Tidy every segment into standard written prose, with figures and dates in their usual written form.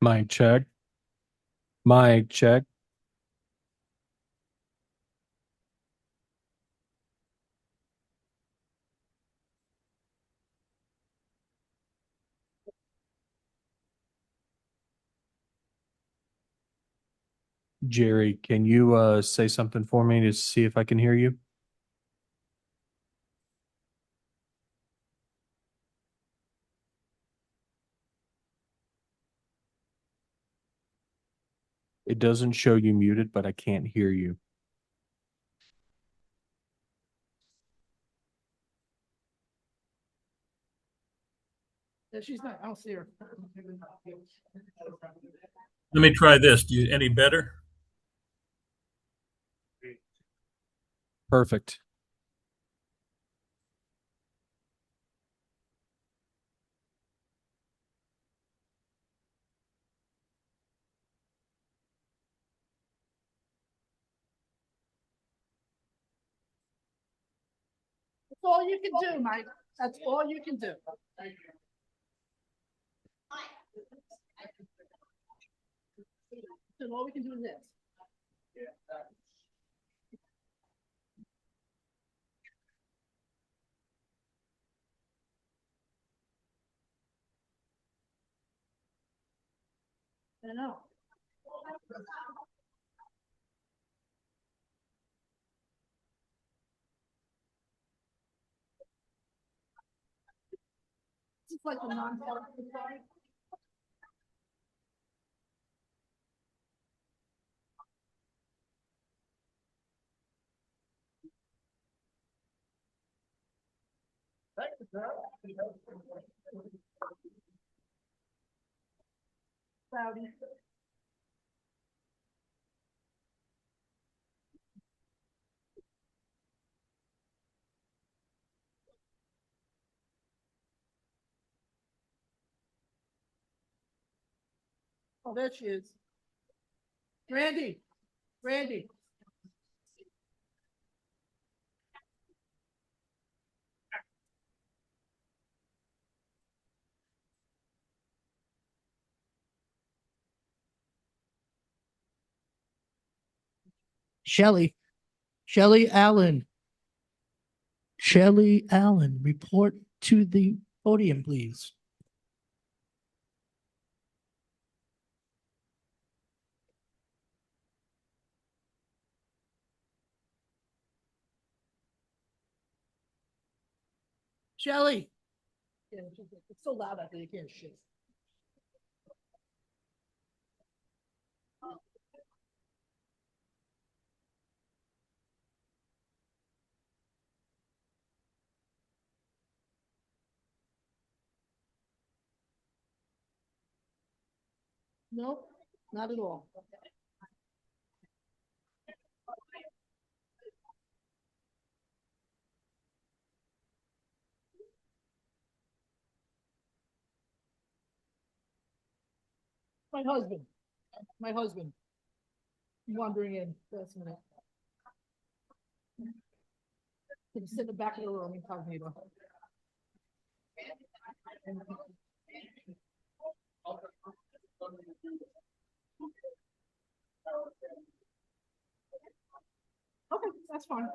Mic check. Mic check. Jerry, can you say something for me to see if I can hear you? It doesn't show you muted, but I can't hear you. No, she's not. I don't see her. Let me try this. Do you any better? Perfect. That's all you can do, Mike. That's all you can do. So all we can do is this. I know. It's like a non-political party. Cloudy. Oh, there she is. Randy. Randy. Shelley. Shelley Allen. Shelley Allen, report to the podium, please. Shelley. Yeah, it's so loud out there, you can't shit. Nope, not at all. My husband. My husband. Wandering in last minute. Can sit in the back of the room incognito. Okay, that's fine.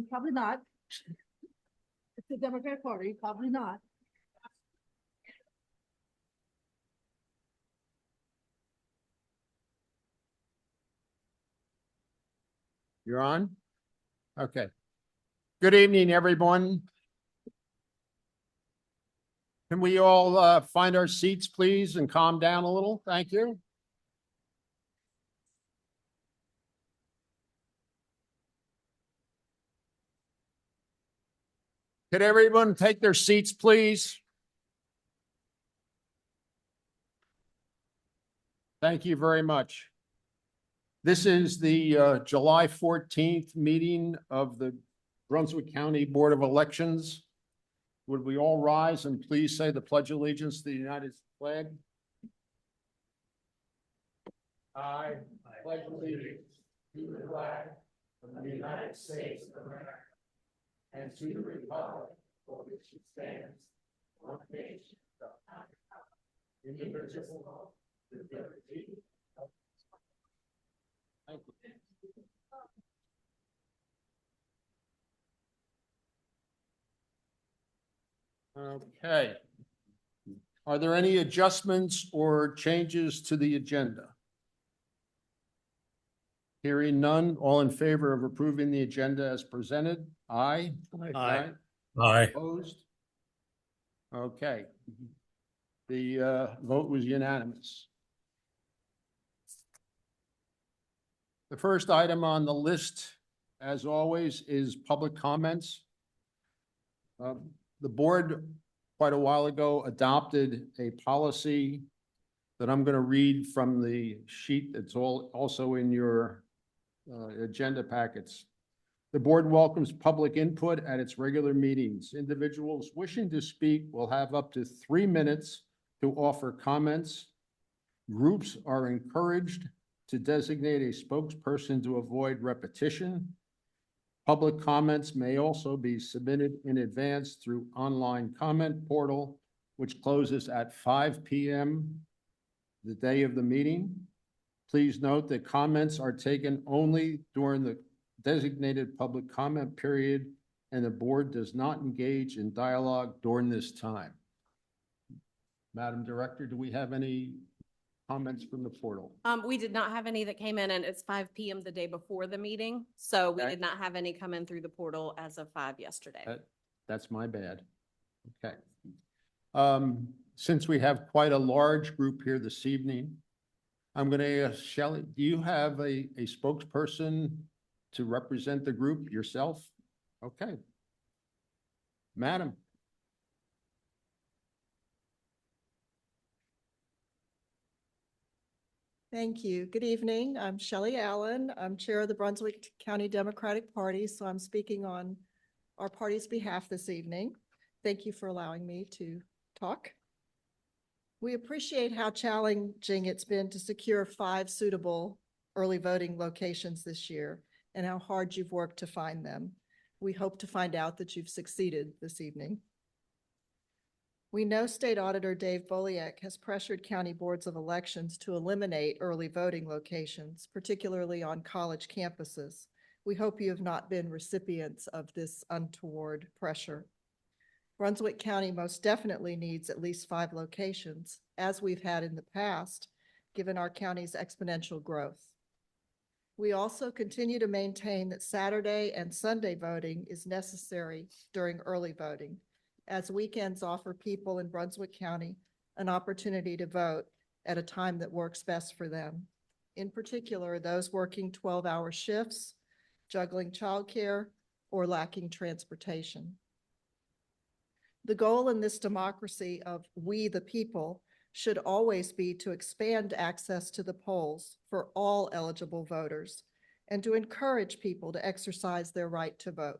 Probably not. It's the Democratic Party, probably not. You're on? Okay. Good evening, everyone. Can we all find our seats, please, and calm down a little? Thank you. Could everyone take their seats, please? Thank you very much. This is the July 14th meeting of the Brunswick County Board of Elections. Would we all rise and please say the Pledge of Allegiance to the United flag? I pledge allegiance to the flag of the United States of America and to the republic for which it stands, one nation, indivisible, with liberty. Thank you. Okay. Are there any adjustments or changes to the agenda? Hearing none, all in favor of approving the agenda as presented? Aye. Aye. Opposed? Okay. The vote was unanimous. The first item on the list, as always, is public comments. The board, quite a while ago, adopted a policy that I'm going to read from the sheet that's also in your agenda packets. The board welcomes public input at its regular meetings. Individuals wishing to speak will have up to 3 minutes to offer comments. Groups are encouraged to designate a spokesperson to avoid repetition. Public comments may also be submitted in advance through online comment portal, which closes at 5 p.m. the day of the meeting. Please note that comments are taken only during the designated public comment period, and the board does not engage in dialogue during this time. Madam Director, do we have any comments from the portal? We did not have any that came in, and it's 5 p.m. the day before the meeting. So we Okay. did not have any come in through the portal as of 5 yesterday. That's my bad. Okay. Since we have quite a large group here this evening, I'm going to ask Shelley, do you have a spokesperson to represent the group yourself? Okay. Madam. Thank you. Good evening. I'm Shelley Allen. I'm Chair of the Brunswick County Democratic Party, so I'm speaking on our party's behalf this evening. Thank you for allowing me to talk. We appreciate how challenging it's been to secure 5 suitable early voting locations this year and how hard you've worked to find them. We hope to find out that you've succeeded this evening. We know State Auditor Dave Boliak has pressured county boards of elections to eliminate early voting locations, particularly on college campuses. We hope you have not been recipients of this untoward pressure. Brunswick County most definitely needs at least 5 locations, as we've had in the past, given our county's exponential growth. We also continue to maintain that Saturday and Sunday voting is necessary during early voting, as weekends offer people in Brunswick County an opportunity to vote at a time that works best for them. In particular, those working 12-hour shifts, juggling childcare, or lacking transportation. The goal in this democracy of we the people should always be to expand access to the polls for all eligible voters and to encourage people to exercise their right to vote.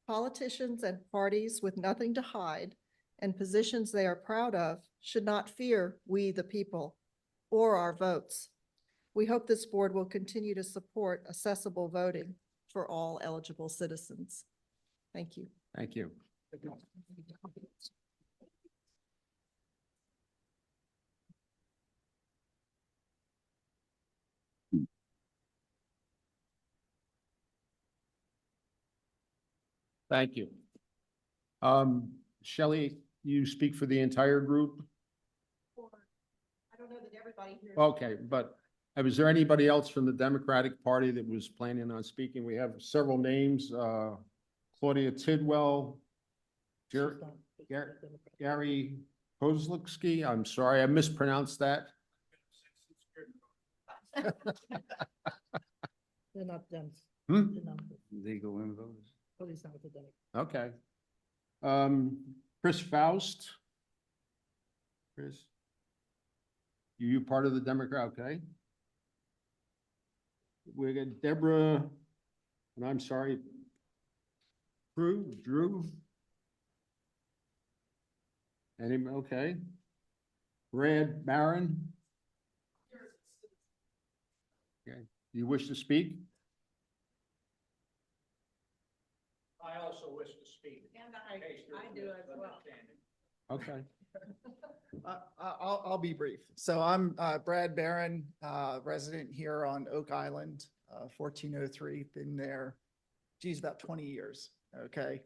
Politicians and parties with nothing to hide and positions they are proud of should not fear we the people or our votes. We hope this board will continue to support accessible voting for all eligible citizens. Thank you. Thank you. Thank you. Shelley, you speak for the entire group? I don't know that everybody here. Okay, but was there anybody else from the Democratic Party that was planning on speaking? We have several names, Claudia Tidwell, Gar- Gary Kozlowski, I'm sorry, I mispronounced that. They're not them. Hmm? They're not. Legal women voters. Police not with them. Okay. Chris Faust. Chris? You part of the Democrat, okay? We got Deborah, and I'm sorry. Drew? Any, okay. Brad Barron? Okay, do you wish to speak? I also wish to speak. And I do as well. Okay, I'll be brief. So I'm Brad Barron, resident here on Oak Island, 1403, been there, geez, about 20 years, okay?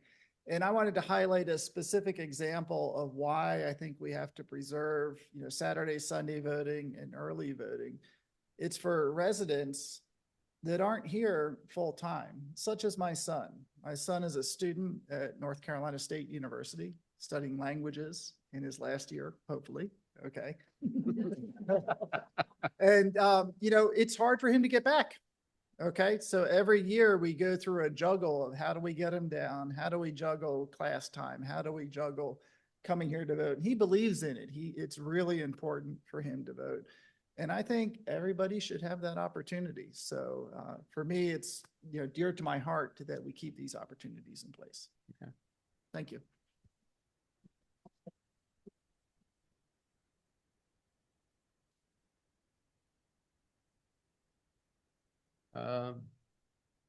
And I wanted to highlight a specific example of why I think we have to preserve, Saturday, Sunday voting and early voting. It's for residents that aren't here full-time, such as my son. My son is a student at North Carolina State University, studying languages in his last year, hopefully, okay? And, it's hard for him to get back, okay? So every year we go through a juggle of how do we get him down? How do we juggle class time? How do we juggle coming here to vote? He believes in it. It's really important for him to vote. And I think everybody should have that opportunity. So for me, it's, dear to my heart that we keep these opportunities in place. Okay. Thank you.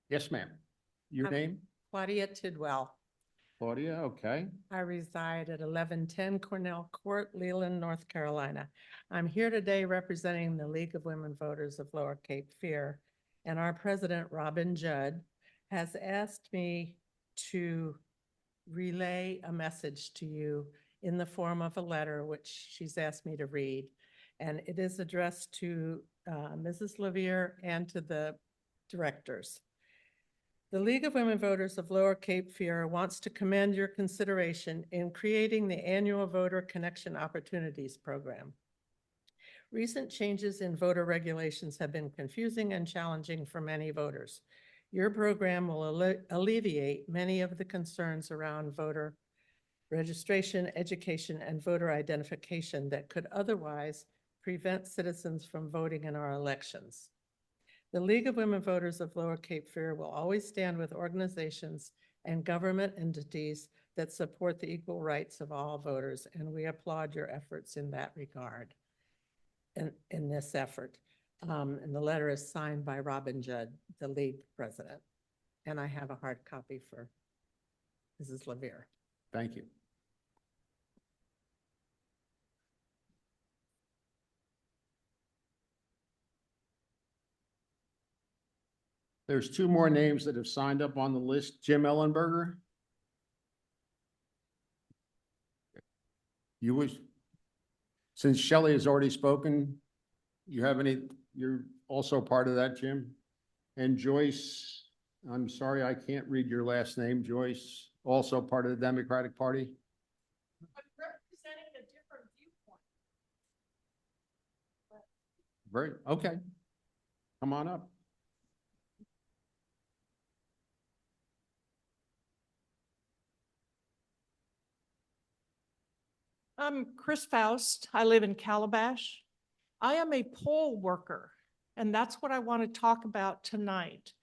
Yes, ma'am. Your I'm- name? Claudia Tidwell. Claudia, okay. I reside at 1110 Cornell Court, Leland, North Carolina. I'm here today representing the League of Women Voters of Lower Cape Fear. And our president, Robin Judd, has asked me to relay a message to you in the form of a letter, which she's asked me to read. And it is addressed to Mrs. Levier and to the directors. The League of Women Voters of Lower Cape Fear wants to commend your consideration in creating the annual Voter Connection Opportunities Program. Recent changes in voter regulations have been confusing and challenging for many voters. Your program will alleviate many of the concerns around voter registration, education, and voter identification that could otherwise prevent citizens from voting in our elections. The League of Women Voters of Lower Cape Fear will always stand with organizations and government entities that support the equal rights of all voters, and we applaud your efforts in that regard, in this effort. And the letter is signed by Robin Judd, the League president. And I have a hard copy for Mrs. Levier. Thank you. There's two more names that have signed up on the list. Jim Ellenberger. You wish, since Shelley has already spoken, you're also part of that, Jim? And Joyce, I'm sorry, I can't read your last name, Joyce, also part of the Democratic Party? I'm representing a different viewpoint. Very, okay. Come on up. I'm Chris Faust. I live in Calabash. I am a poll worker, and that's what I want to talk about tonight.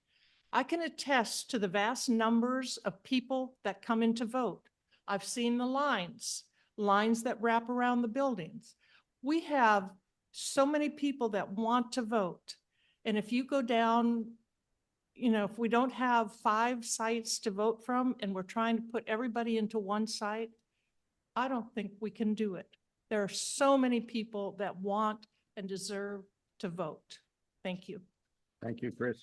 I can attest to the vast numbers of people that come in to vote. I've seen the lines that wrap around the buildings. We have so many people that want to vote. And if you go down, if we don't have 5 sites to vote from and we're trying to put everybody into one site, I don't think we can do it. There are so many people that want and deserve to vote. Thank you. Thank you, Chris.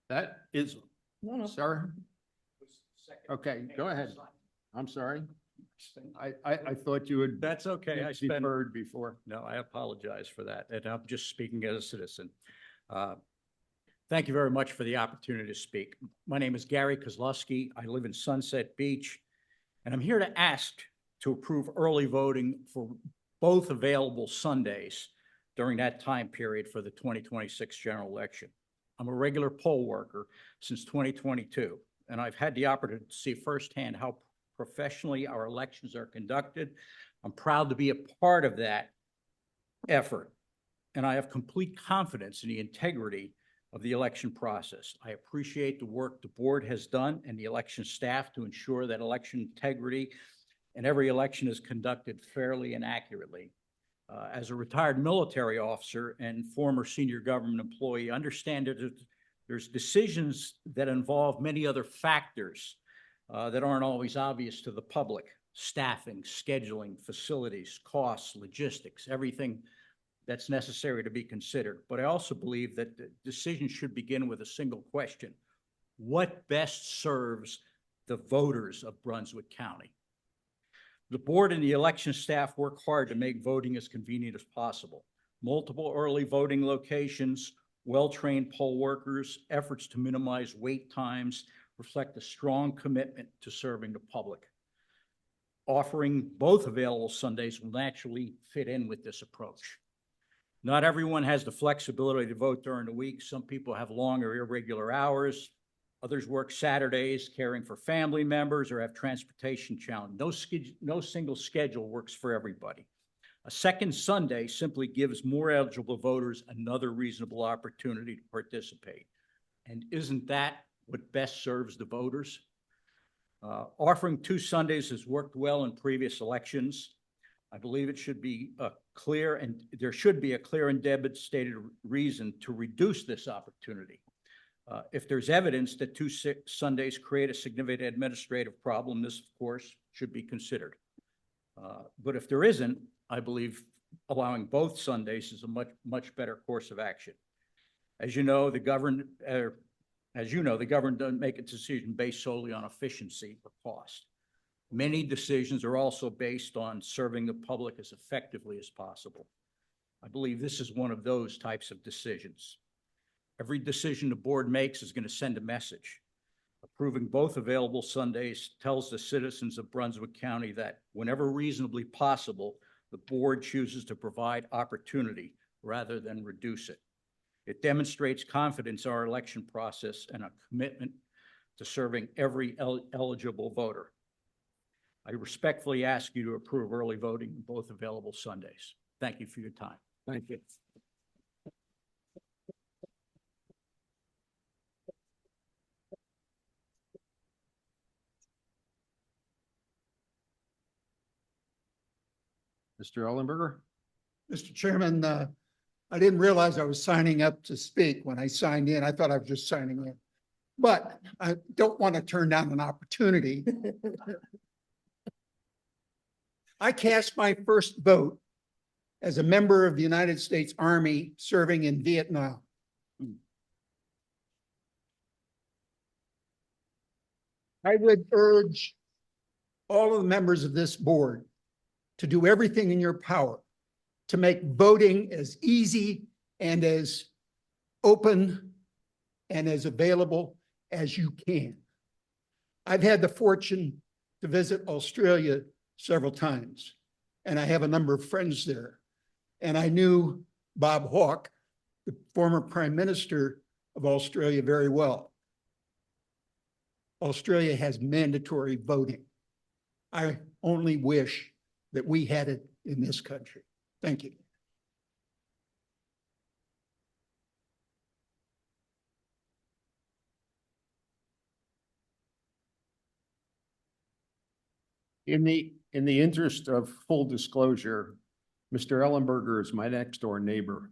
That is, No, no. sir? Okay, go ahead. I'm sorry. I thought you had. That's okay. I spent, Deferred before. no, I apologize for that. And I'm just speaking as a citizen. Thank you very much for the opportunity to speak. My name is Gary Kozlowski. I live in Sunset Beach, and I'm here to ask to approve early voting for both available Sundays during that time period for the 2026 general election. I'm a regular poll worker since 2022, and I've had the opportunity to see firsthand how professionally our elections are conducted. I'm proud to be a part of that effort, and I have complete confidence in the integrity of the election process. I appreciate the work the board has done and the election staff to ensure that election integrity and every election is conducted fairly and accurately. As a retired military officer and former senior government employee, I understand that there's decisions that involve many other factors that aren't always obvious to the public: staffing, scheduling, facilities, costs, logistics, everything that's necessary to be considered. But I also believe that the decision should begin with a single question: what best serves the voters of Brunswick County? The board and the election staff work hard to make voting as convenient as possible. Multiple early voting locations, well-trained poll workers, efforts to minimize wait times reflect a strong commitment to serving the public. Offering both available Sundays will naturally fit in with this approach. Not everyone has the flexibility to vote during the week. Some people have long or irregular hours. Others work Saturdays, caring for family members, or have transportation challenges. No single schedule works for everybody. A second Sunday simply gives more eligible voters another reasonable opportunity to participate. And isn't that what best serves the voters? Offering 2 Sundays has worked well in previous elections. I believe it should be there should be a clear and demonstrated reason to reduce this opportunity. If there's evidence that 2 Sundays create a significant administrative problem, this, of course, should be considered. But if there isn't, I believe allowing both Sundays is a much better course of action. As you know, the government doesn't make a decision based solely on efficiency or cost. Many decisions are also based on serving the public as effectively as possible. I believe this is one of those types of decisions. Every decision the board makes is going to send a message. Approving both available Sundays tells the citizens of Brunswick County that whenever reasonably possible, the board chooses to provide opportunity rather than reduce it. It demonstrates confidence in our election process and a commitment to serving every eligible voter. I respectfully ask you to approve early voting on both available Sundays. Thank you for your time. Thank you. Mr. Ellenberger? Mr. Chairman, I didn't realize I was signing up to speak when I signed in. I thought I was just signing in. But I don't want to turn down an opportunity. I cast my first vote as a member of the United States Army serving in Vietnam. I would urge all of the members of this board to do everything in your power to make voting as easy and as open and as available as you can. I've had the fortune to visit Australia several times, and I have a number of friends there. And I knew Bob Hawke, the former Prime Minister of Australia, very well. Australia has mandatory voting. I only wish that we had it in this country. Thank you. In the interest of full disclosure, Mr. Ellenberger is my next door neighbor.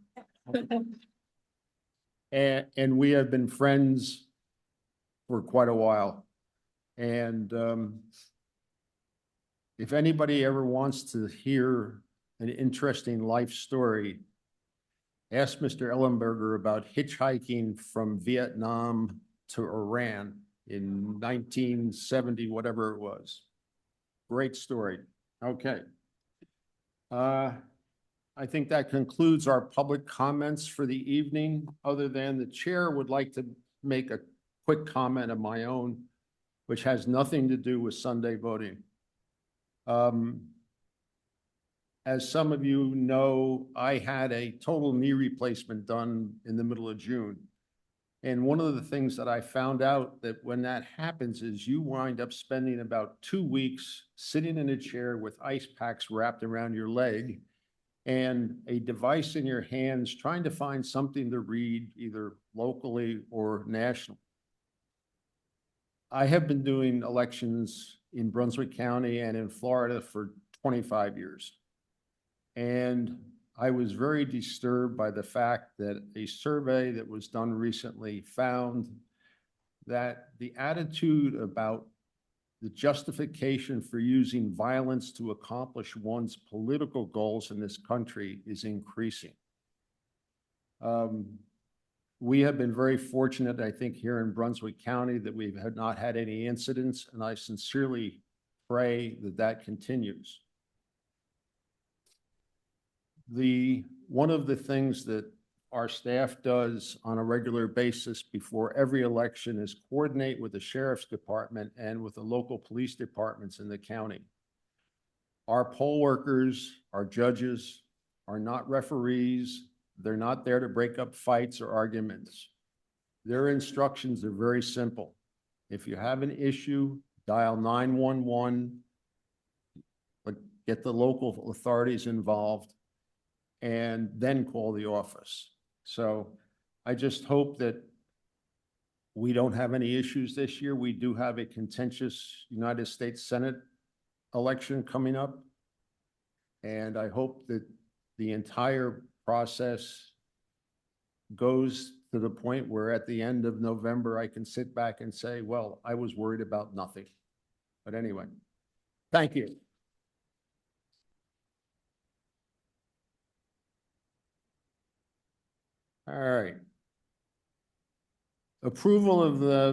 And we have been friends for quite a while. And if anybody ever wants to hear an interesting life story, ask Mr. Ellenberger about hitchhiking from Vietnam to Iran in 1970, whatever it was. Great story. Okay. I think that concludes our public comments for the evening, other than the chair would like to make a quick comment of my own, which has nothing to do with Sunday voting. As some of you know, I had a total knee replacement done in the middle of June. And one of the things that I found out that when that happens is you wind up spending about 2 weeks sitting in a chair with ice packs wrapped around your leg and a device in your hands trying to find something to read either locally or nationally. I have been doing elections in Brunswick County and in Florida for 25 years. And I was very disturbed by the fact that a survey that was done recently found that the attitude about the justification for using violence to accomplish one's political goals in this country is increasing. We have been very fortunate, I think, here in Brunswick County that we have not had any incidents, and I sincerely pray that that continues. One of the things that our staff does on a regular basis before every election is coordinate with the sheriff's department and with the local police departments in the county. Our poll workers, our judges are not referees. They're not there to break up fights or arguments. Their instructions are very simple. If you have an issue, dial 911, but get the local authorities involved, and then call the office. So I just hope that we don't have any issues this year. We do have a contentious United States Senate election coming up. And I hope that the entire process goes to the point where at the end of November, I can sit back and say, well, I was worried about nothing. But anyway, thank you. All right. Approval of the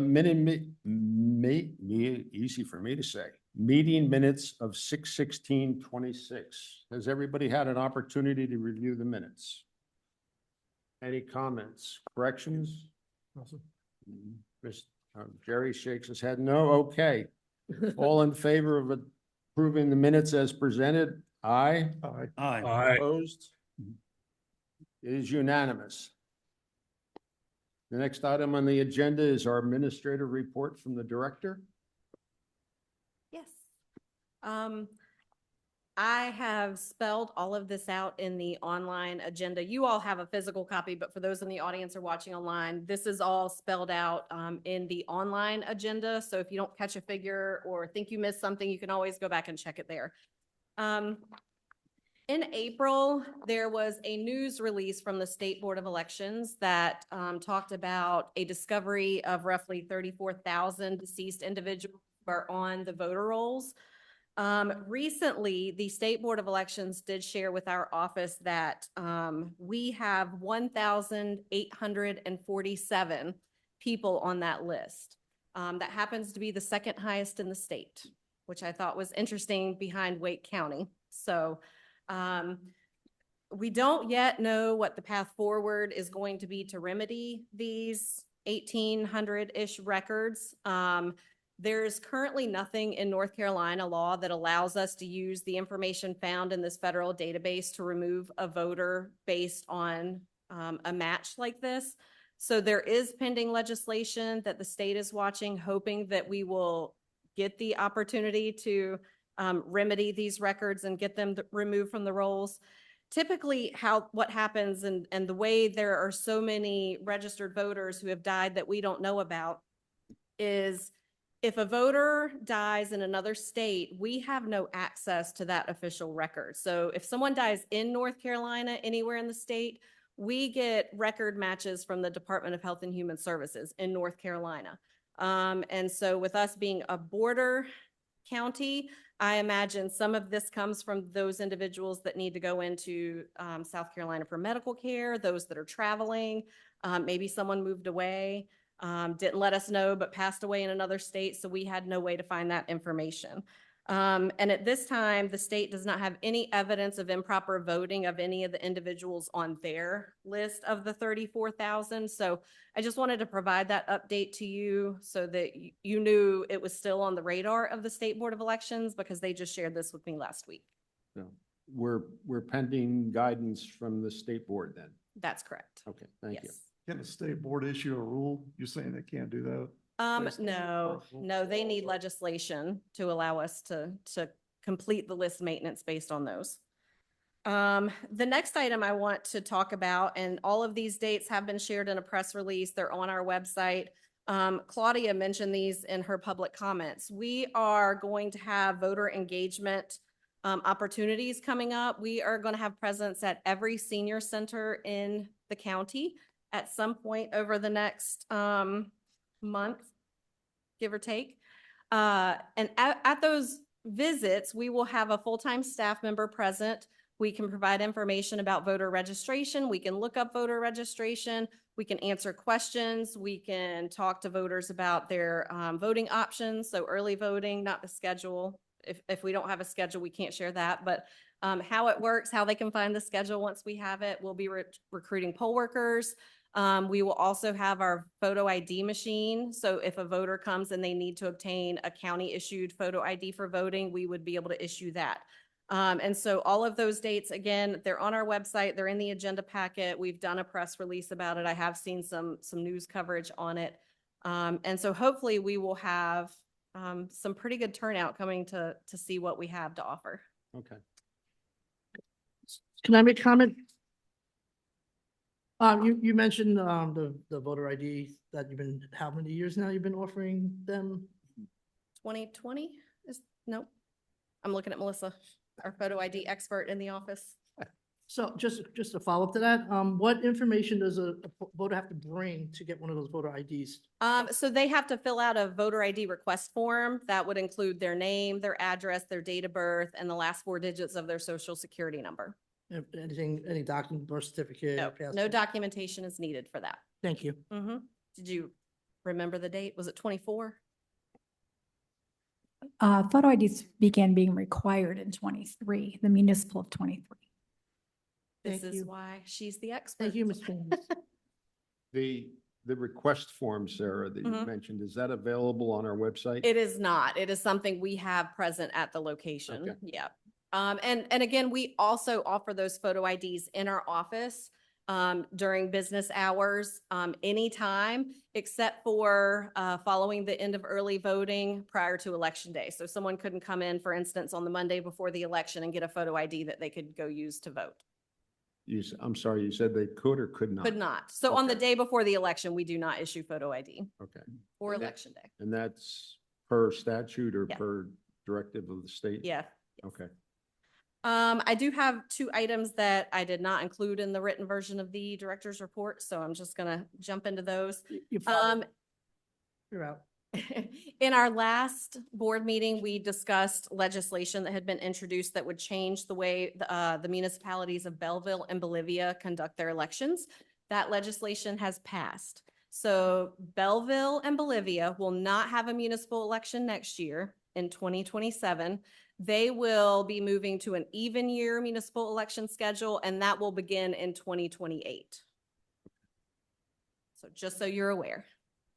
easy for me to say, meeting minutes of 6/16/26. Has everybody had an opportunity to review the minutes? Any comments, corrections? Jerry shakes his head. No, okay. All in favor of approving the minutes as presented? Aye. Aye. Opposed? It is unanimous. The next item on the agenda is our administrative report from the director. Yes. I have spelled all of this out in the online agenda. You all have a physical copy, but for those in the audience or watching online, this is all spelled out in the online agenda. So if you don't catch a figure or think you missed something, you can always go back and check it there. In April, there was a news release from the State Board of Elections that talked about a discovery of roughly 34,000 deceased individuals who are on the voter rolls. Recently, the State Board of Elections did share with our office that we have 1,847 people on that list. That happens to be the second highest in the state, which I thought was interesting behind Wake County. So we don't yet know what the path forward is going to be to remedy these 1,800-ish records. There's currently nothing in North Carolina law that allows us to use the information found in this federal database to remove a voter based on a match like this. So there is pending legislation that the state is watching, hoping that we will get the opportunity to remedy these records and get them removed from the rolls. Typically what happens and the way there are so many registered voters who have died that we don't know about is if a voter dies in another state, we have no access to that official record. So if someone dies in North Carolina, anywhere in the state, we get record matches from the Department of Health and Human Services in North Carolina. And so with us being a border county, I imagine some of this comes from those individuals that need to go into South Carolina for medical care, those that are traveling, maybe someone moved away, didn't let us know, but passed away in another state. So we had no way to find that information. And at this time, the state does not have any evidence of improper voting of any of the individuals on their list of the 34,000. So I just wanted to provide that update to you so that you knew it was still on the radar of the State Board of Elections because they just shared this with me last week. So we're pending guidance from the state board then. That's correct. Okay, thank you. Yes. Can the state board issue a rule? You're saying they can't do that? There's- No, they need legislation to allow us to complete the list maintenance based on those. The next item I want to talk about, and all of these dates have been shared in a press release. They're on our website. Claudia mentioned these in her public comments. We are going to have voter engagement opportunities coming up. We are going to have presence at every senior center in the county at some point over the next month, give or take. And at those visits, we will have a full-time staff member present. We can provide information about voter registration. We can look up voter registration. We can answer questions. We can talk to voters about their voting options. So early voting, not the schedule. If we don't have a schedule, we can't share that. But how it works, how they can find the schedule once we have it. We'll be recruiting poll workers. We will also have our photo ID machine. So if a voter comes and they need to obtain a county issued photo ID for voting, we would be able to issue that. And so all of those dates, again, they're on our website. They're in the agenda packet. We've done a press release about it. I have seen some news coverage on it. And so hopefully we will have some pretty good turnout coming to see what we have to offer. Okay. Can I make a comment? You mentioned, the voter ID that you've been, how many years now you've been offering them? 2020 is, nope. I'm looking at Melissa, our photo ID expert in the office. So just to follow up to that, what information does a voter have to bring to get one of those voter IDs? So they have to fill out a voter ID request form that would include their name, their address, their date of birth, and the last 4 digits of their social security number. Anything, any document, birth certificate? No, no passport? documentation is needed for that. Thank you. Did you remember the date? Was it 24? Photo IDs began being required in 23, the municipal of 23. This Thank is you. why she's the expert. Thank you, Ms. James. The request form, Sarah, that you Mhm. mentioned, is that available on our website? It is not. It is something we have present at the location. Okay. Yeah. And again, we also offer those photo IDs in our office during business hours, anytime, except for following the end of early voting prior to election day. So someone couldn't come in, for instance, on the Monday before the election and get a photo ID that they could go use to vote. I'm sorry, you said they could or could not? Could not. So on the Okay. day before the election, we do not issue photo ID Okay. for And that- election day. And that's per statute or Yeah. per directive of the state? Yeah. Okay. I do have 2 items that I did not include in the written version of the director's report, so I'm just gonna jump into those. You're out. In our last board meeting, we discussed legislation that had been introduced that would change the way the municipalities of Belleville and Bolivia conduct their elections. That legislation has passed. So Belleville and Bolivia will not have a municipal election next year in 2027. They will be moving to an even year municipal election schedule, and that will begin in 2028. So just so you're aware.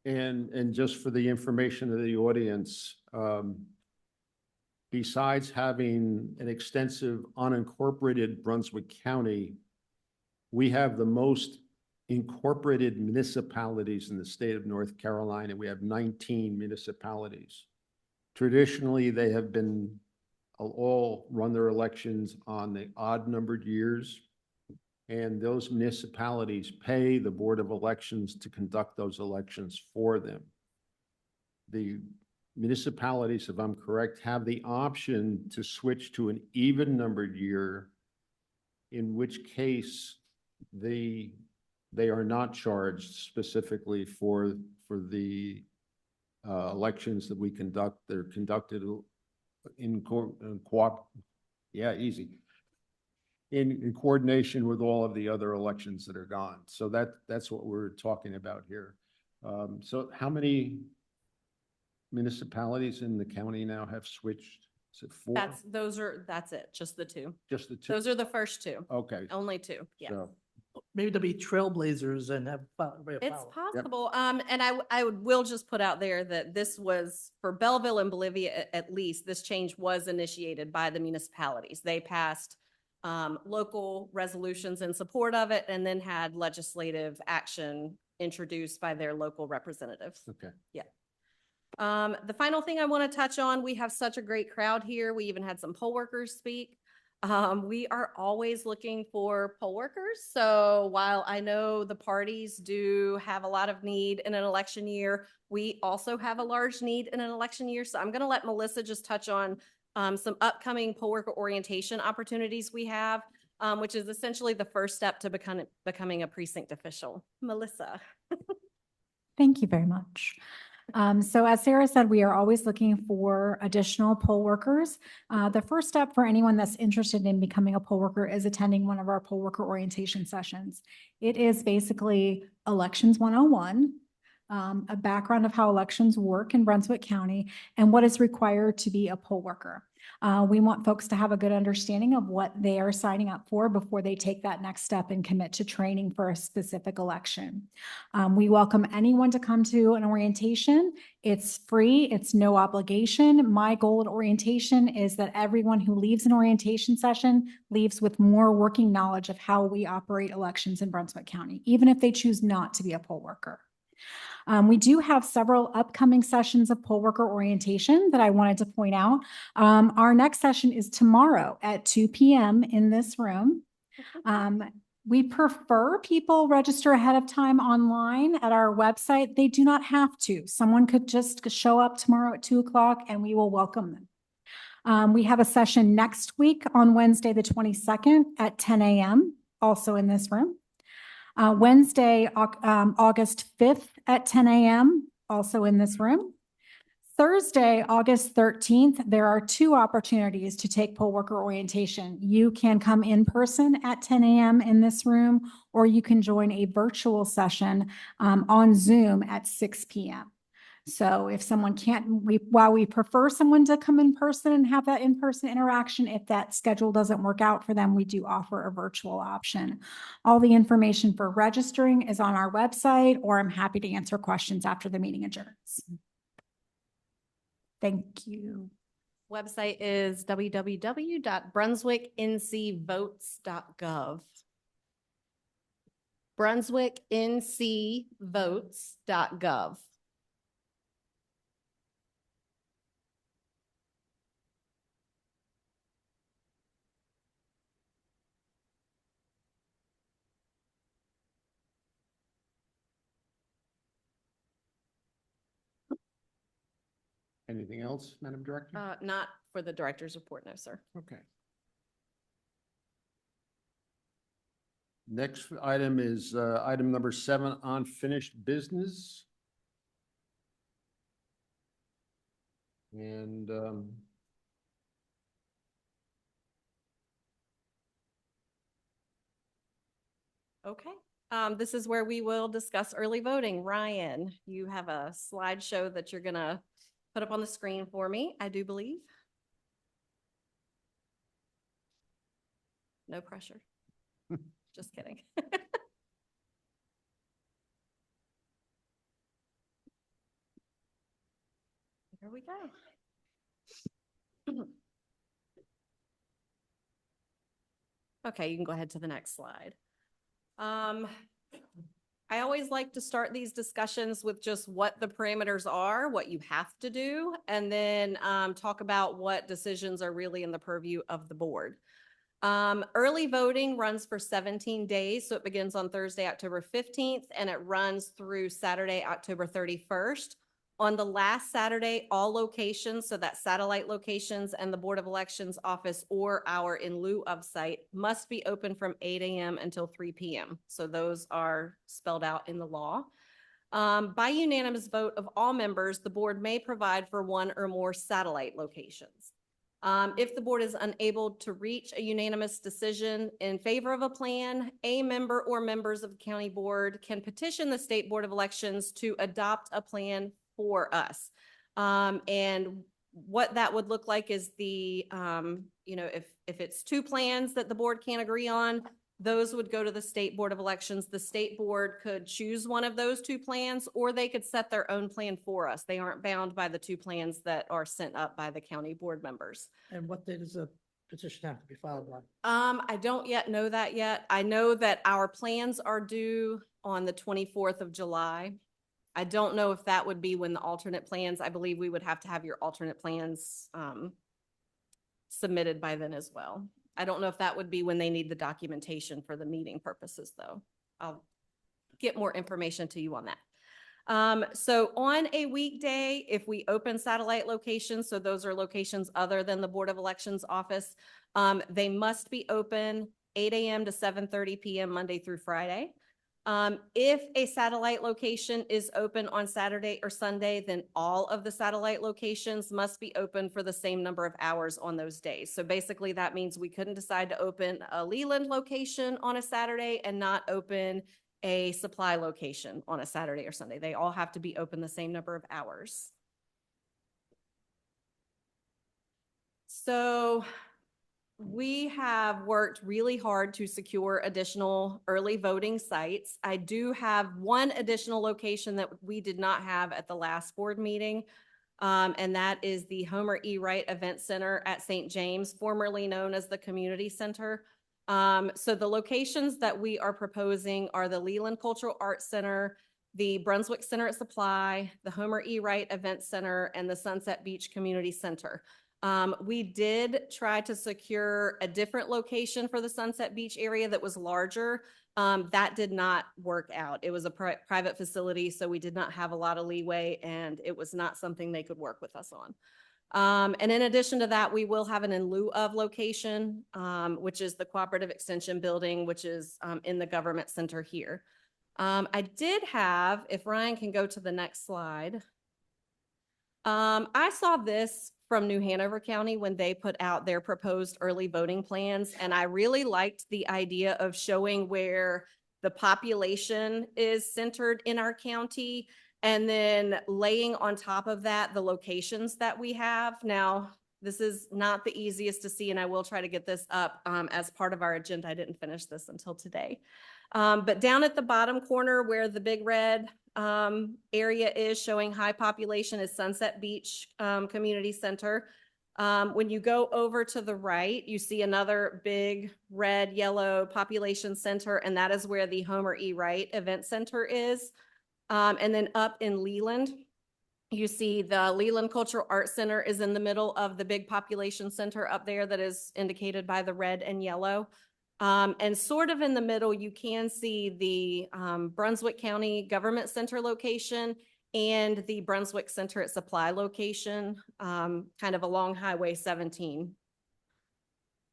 And just for the information of the audience, besides having an extensive unincorporated Brunswick County, we have the most incorporated municipalities in the state of North Carolina. We have 19 municipalities. Traditionally, they have been all run their elections on the odd numbered years. And those municipalities pay the Board of Elections to conduct those elections for them. The municipalities, if I'm correct, have the option to switch to an even numbered year, in which case they are not charged specifically for the elections that we conduct. They're conducted in coordination with all of the other elections that are gone. So that's what we're talking about here. So how many municipalities in the county now have switched Is it four? That's it, just the two. Just the two? Those are the first two, Okay. only two, yeah. So, Maybe there'll be trailblazers and have. It's possible. And will just put out there that this was for Belleville and Bolivia, at least, this change was initiated by the municipalities. They passed local resolutions in support of it and then had legislative action introduced by their local representatives. okay. The final thing I want to touch on, we have such a great crowd here. We even had some poll workers speak. We are always looking for poll workers. So while I know the parties do have a lot of need in an election year, we also have a large need in an election year. So I'm going to let Melissa just touch on some upcoming poll worker orientation opportunities we have, which is essentially the first step to becoming a precinct official. Melissa. Thank you very much. So as Sarah said, we are always looking for additional poll workers. The first step for anyone that's interested in becoming a poll worker is attending one of our poll worker orientation sessions. It is basically Elections 101, a background of how elections work in Brunswick County and what is required to be a poll worker. We want folks to have a good understanding of what they are signing up for before they take that next step and commit to training for a specific election. We welcome anyone to come to an orientation. It's free, it's no obligation. My goal at orientation is that everyone who leaves an orientation session leaves with more working knowledge of how we operate elections in Brunswick County, even if they choose not to be a poll worker. We do have several upcoming sessions of poll worker orientation that I wanted to point out. Our next session is tomorrow at 2 p.m. in this room. We prefer people register ahead of time online at our website. They do not have to. Someone could just show up tomorrow at 2 o'clock and we will welcome them. We have a session next week on Wednesday, the 22nd at 10 a.m. also in this room. Wednesday, August 5th at 10 a.m., also in this room. Thursday, August 13th, there are two opportunities to take poll worker orientation. You can come in person at 10 a.m. in this room, or you can join a virtual session on Zoom at 6 p.m. So if someone can't, while we prefer someone to come in person and have that in-person interaction, if that schedule doesn't work out for them, we do offer a virtual option. All the information for registering is on our website, or I'm happy to answer questions after the meeting adjourns. Thank you. Website is www.brunswickncvotes.gov. brunswickncvotes.gov. Anything else, Madam Director? Not for the director's report, no, sir. Okay. Next item is item number 7, unfinished business. And Okay. This is where we will discuss early voting. Ryan, you have a slideshow that you're gonna put up on the screen for me, I do believe. No pressure. Just kidding. Here we go. Okay, you can go ahead to the next slide. I always like to start these discussions with just what the parameters are, what you have to do, and then talk about what decisions are really in the purview of the board. Early voting runs for 17 days, so it begins on Thursday, October 15th, and it runs through Saturday, October 31st. On the last Saturday, all locations, so that's satellite locations and the Board of Elections office or our in lieu of site, must be open from 8 a.m. until 3 p.m. So those are spelled out in the law. By unanimous vote of all members, the board may provide for one or more satellite locations. If the board is unable to reach a unanimous decision in favor of a plan, a member or members of the county board can petition the State Board of Elections to adopt a plan for us. And what that would look like is the, you know, if it's two plans that the board can't agree on, those would go to the State Board of Elections. The state board could choose one of those two plans, or they could set their own plan for us. They aren't bound by the two plans that are sent up by the county board members. And what date does a petition have to be filed by? I don't yet know that yet. I know that our plans are due on the 24th of July. I don't know if that would be when the alternate plans, I believe we would have to have your alternate plans submitted by then as well. I don't know if that would be when they need the documentation for the meeting purposes, though. I'll get more information to you on that. So on a weekday, if we open satellite locations, so those are locations other than the Board of Elections office, they must be open 8 a.m. to 7:30 p.m. Monday through Friday. If a satellite location is open on Saturday or Sunday, then all of the satellite locations must be open for the same number of hours on those days. So basically that means we couldn't decide to open a Leland location on a Saturday and not open a Supply location on a Saturday or Sunday. They all have to be open the same number of hours. So we have worked really hard to secure additional early voting sites. I do have one additional location that we did not have at the last board meeting, and that is the Homer E. Wright Event Center at St. James, formerly known as the Community Center. So the locations that we are proposing are the Leland Cultural Arts Center, the Brunswick Center at Supply, the Homer E. Wright Event Center, and the Sunset Beach Community Center. We did try to secure a different location for the Sunset Beach area that was larger. That did not work out. It was a private facility, so we did not have a lot of leeway, and it was not something they could work with us on. And in addition to that, we will have an in lieu of location, which is the Cooperative Extension Building, which is in the Government Center here. I did have, if Ryan can go to the next slide. I saw this from New Hanover County when they put out their proposed early voting plans, and I really liked the idea of showing where the population is centered in our county, and then laying on top of that the locations that we have. Now, this is not the easiest to see, and I will try to get this up as part of our agenda. I didn't finish this until today. But down at the bottom corner where the big red area is showing high population is Sunset Beach Community Center. When you go over to the right, you see another big red, yellow population center, and that is where the Homer E. Wright Event Center is. And then up in Leland, you see the Leland Cultural Arts Center is in the middle of the big population center up there that is indicated by the red and yellow. And sort of in the middle, you can see the Brunswick County Government Center location and the Brunswick Center at Supply location, kind of along Highway 17.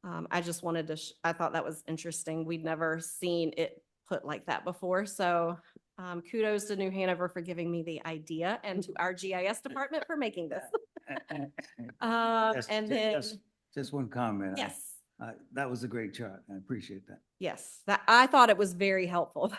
I just wanted to, I thought that was interesting. We'd never seen it put like that before. So kudos to New Hanover for giving me the idea, and to our GIS department for making this. And then, Just one comment. yes. That was a great chart. I appreciate that. Yes, that, I thought it was very helpful.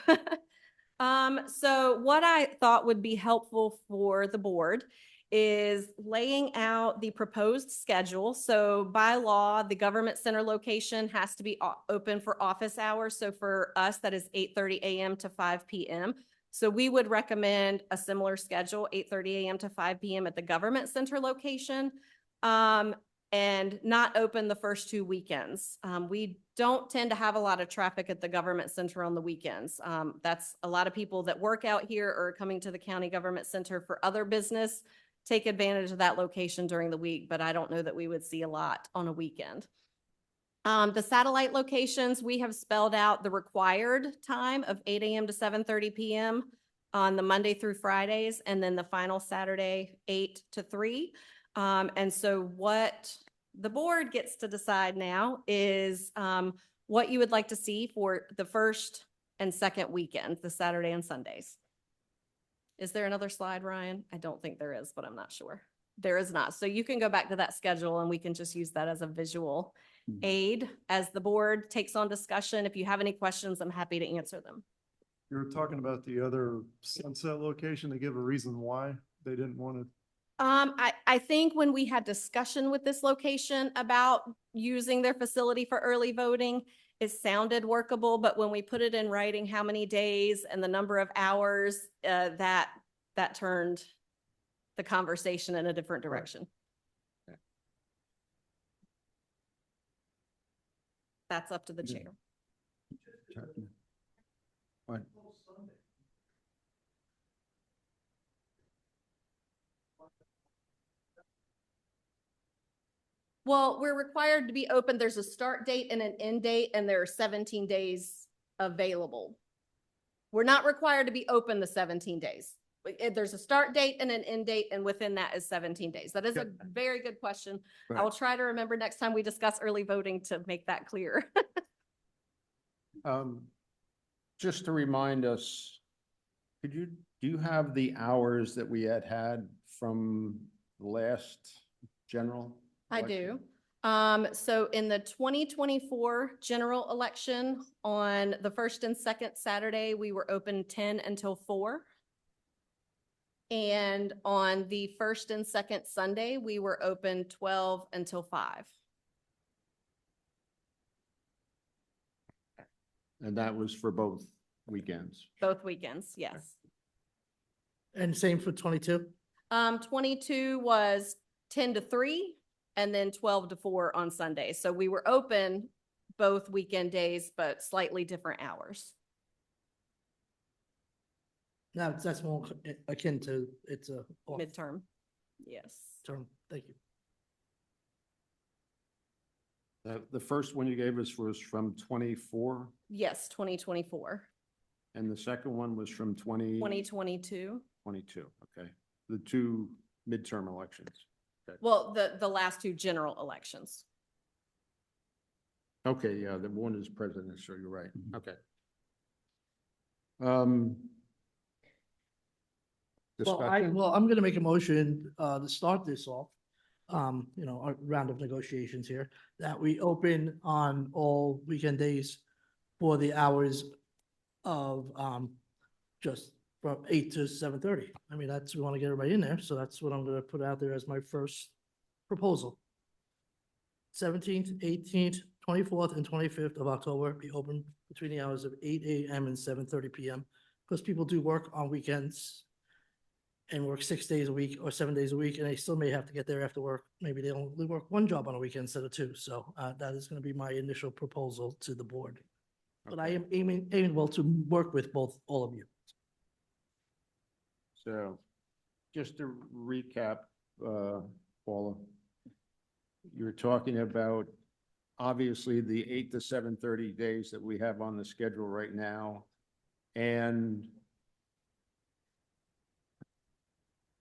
So what I thought would be helpful for the board is laying out the proposed schedule. So by law, the Government Center location has to be open for office hours. So for us, that is 8:30 a.m. to 5 p.m. So we would recommend a similar schedule, 8:30 a.m. to 5 p.m. at the Government Center location. And not open the first 2 weekends. We don't tend to have a lot of traffic at the Government Center on the weekends. That's a lot of people that work out here or coming to the County Government Center for other business, take advantage of that location during the week, but I don't know that we would see a lot on a weekend. The satellite locations, we have spelled out the required time of 8 a.m. to 7:30 p.m. on the Monday through Fridays, and then the final Saturday, 8 to 3. And so what the board gets to decide now is what you would like to see for the first and second weekend, the Saturday and Sundays. Is there another slide, Ryan? I don't think there is, but I'm not sure. There is not. So you can go back to that schedule and we can just use that as a visual aid as the board takes on discussion. If you have any questions, I'm happy to answer them. You were talking about the other Sunset location. They give a reason why they didn't want to. I think when we had discussion with this location about using their facility for early voting, it sounded workable, but when we put it in writing, how many days and the number of hours, that turned the conversation in a different direction. That's up to the chair. What? Well, we're required to be open. There's a start date and an end date, and there are 17 days available. We're not required to be open the 17 days. There's a start date and an end date, and within that is 17 days. That is a very good question. I will try to remember next time we discuss early voting to make that clear. Just to remind us, do you have the hours that we had from the last general? I election? do. So in the 2024 general election, on the first and second Saturday, we were open 10 until 4. And on the first and second Sunday, we were open 12 until 5. And that was for both weekends. Both weekends, yes. And same for 22? 22 was 10 to 3 and then 12 to 4 on Sunday. So we were open both weekend days, but slightly different hours. Now, that's more akin to, it's a off Midterm, yes. term. Thank you. The first one you gave us was from 24, Yes, 2024, and the second one was from 2022. 22, okay. The two midterm elections. Well, the last two general elections. Okay, yeah, the one is presidential, you're right, okay. Discussion? Well, I'm gonna make a motion, to start this off. You know, a round of negotiations here, that we open on all weekend days for the hours of, just from 8 to 7:30. I mean, we want to get everybody in there, so that's what I'm gonna put out there as my first proposal. 17th, 18th, 24th, and 25th of October be open between the hours of 8 a.m. and 7:30 p.m. Because people do work on weekends and work 6 days a week or 7 days a week, and they still may have to get there after work. Maybe they only work one job on a weekend instead of two. So that is going to be my initial proposal to the board. But I am aiming well to work with all of you. So, just to recap, Paula, you're talking about obviously the 8 to 7:30 days that we have on the schedule right now, and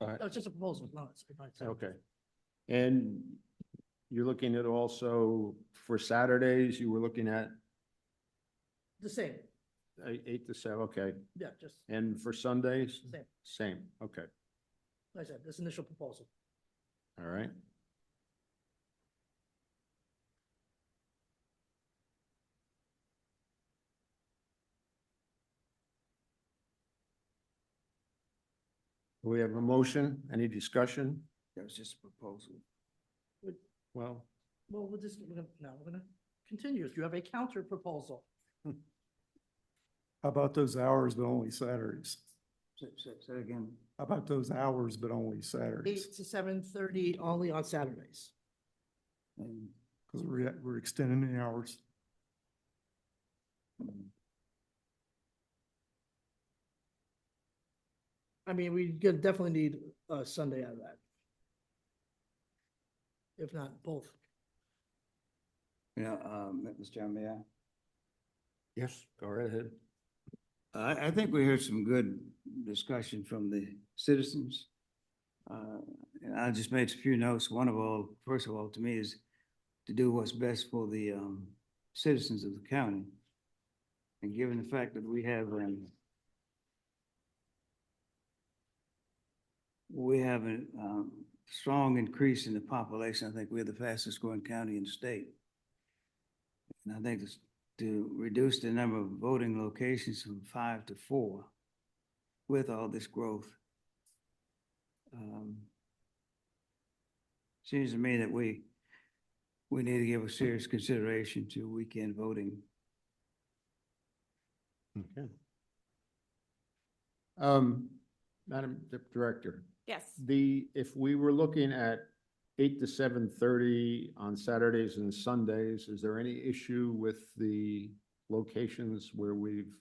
No, it's just a proposal. No, it's. okay. And you're looking at also for Saturdays, you were looking at The same. 8 to 7, okay. Yeah, just And for Sundays? same. Same, okay, Like I said, this initial proposal. all right. We have a motion, any discussion? That was just a proposal. Well, Well, we're gonna continue. If you have a counter proposal. How about those hours, but only Saturdays? Say again. How about those hours, but only 8 Saturdays? to 7:30 only on Saturdays. And, Because we're extending the hours. I mean, definitely need a Sunday out of that. If not both. you know, Mr. Chairman, may I? yes, go right ahead. I think we heard some good discussion from the citizens. And I just made a few notes. First of all, to me is to do what's best for the citizens of the county. And given the fact that we have a strong increase in the population, I think we're the fastest growing county in the state. And I think to reduce the number of voting locations from 5 to 4 with all this growth seems to me that we need to give a serious consideration to weekend voting. Okay. Madam Director, Yes. if we were looking at 8 to 7:30 on Saturdays and Sundays, is there any issue with the locations where we've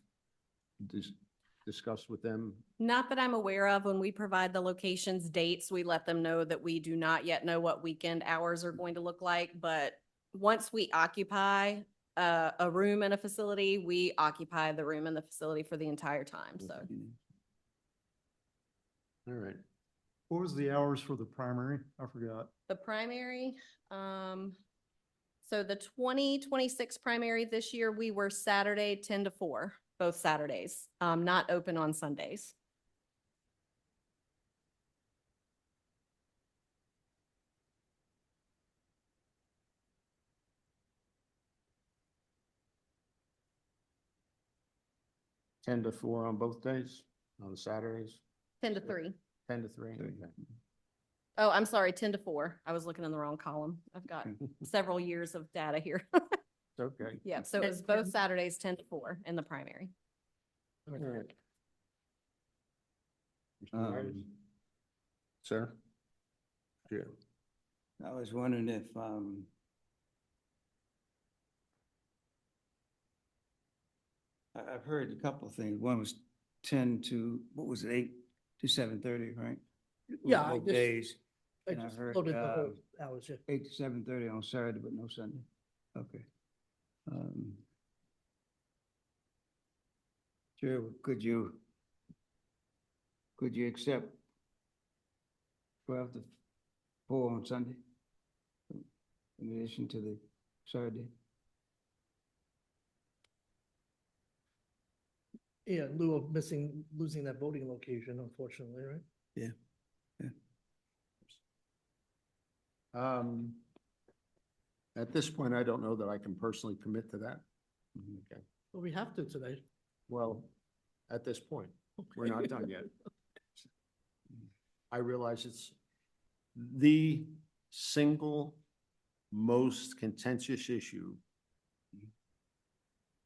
discussed with them? Not that I'm aware of. When we provide the locations dates, we let them know that we do not yet know what weekend hours are going to look like. But once we occupy a room in a facility, we occupy the room in the facility for the entire time. So All right. What was the hours for the primary? I forgot. the primary, so the 2026 primary this year, we were Saturday 10 to 4, both Saturdays, not open on Sundays. Ten to 4 on both days, on Saturdays, 10 to 3. 10 to 3. Okay. Oh, I'm sorry, 10 to 4. I was looking in the wrong column. I've got several years of data here. It's okay. Yeah, so it was both Saturdays 10 to 4 in the primary. All right. Mr. Myers? Sir? Yeah. I was wondering if, I've heard a couple of things. One was 10 to, what was it, 8 to 7:30, right? Yeah, I Both just- days. I And I just heard, loaded the whole hours, yeah. 8 to 7:30 on Saturday, but no Sunday. Okay. Chair, could you accept 12 to 4 on Sunday? In addition to the Saturday? Yeah, in lieu of losing that voting location, unfortunately, right? Yeah. At this point, I don't know that I can personally commit to that. Okay. Well, we have to today. Well, at this point, we're not done yet. I realize it's the single most contentious issue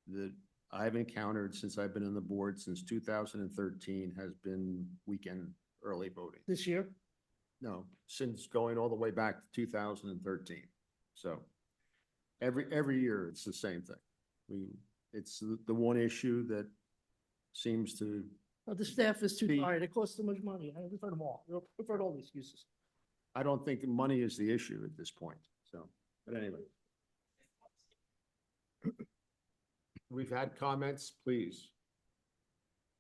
that I've encountered since I've been on the board since 2013 has been weekend early voting. This year? No, since going all the way back to 2013. So every year it's the same thing. It's the one issue that seems to, Well, the staff is too The- tired. It costs too much money. We've heard them all. We've heard all the excuses. I don't think money is the issue at this point, so, but anyway. We've had comments, please.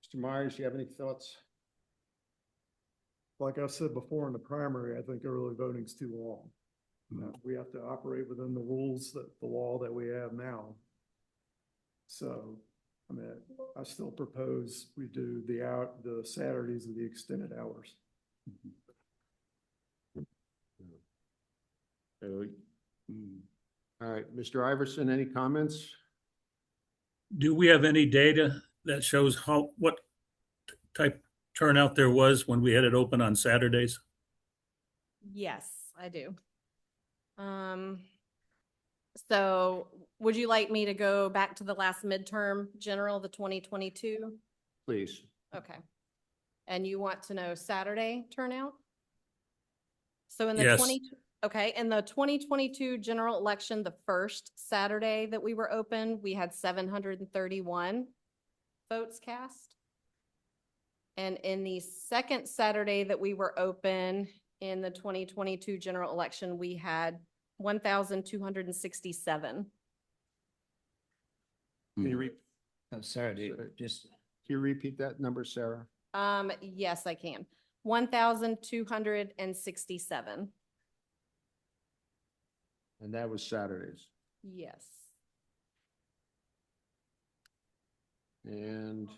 Mr. Myers, you have any thoughts? Like I said before in the primary, I think early voting's too long. We have to operate within the rules that the law that we have now. So, I mean, I still propose we do the Saturdays of the extended hours. All right, Mr. Iverson, any comments? Do we have any data that shows what type turnout there was when we had it open on Saturdays? Yes, I do. So would you like me to go back to the last midterm general, the 2022? Please. Okay. And you want to know Saturday turnout? So in the Yes. in the 2022 general election, the first Saturday that we were open, we had 731 votes cast. And in the second Saturday that we were open in the 2022 general election, we had 1,267. Can you Saturday, just. Can you repeat that number, Sarah? Yes, I can. 1,267. And that was Saturdays. Yes. And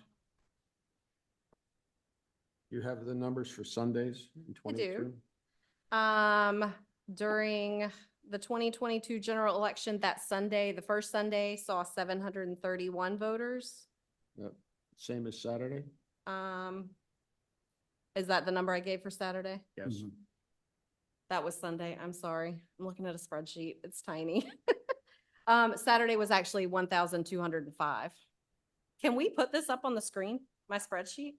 you have the numbers for Sundays in I do. 22? During the 2022 general election, that Sunday, the first Sunday, saw 731 voters. Yep. Same as Saturday? Is that the number I gave for Saturday? Yes. That was Sunday. I'm sorry. I'm looking at a spreadsheet. It's tiny. Saturday was actually 1,205. Can we put this up on the screen, my spreadsheet?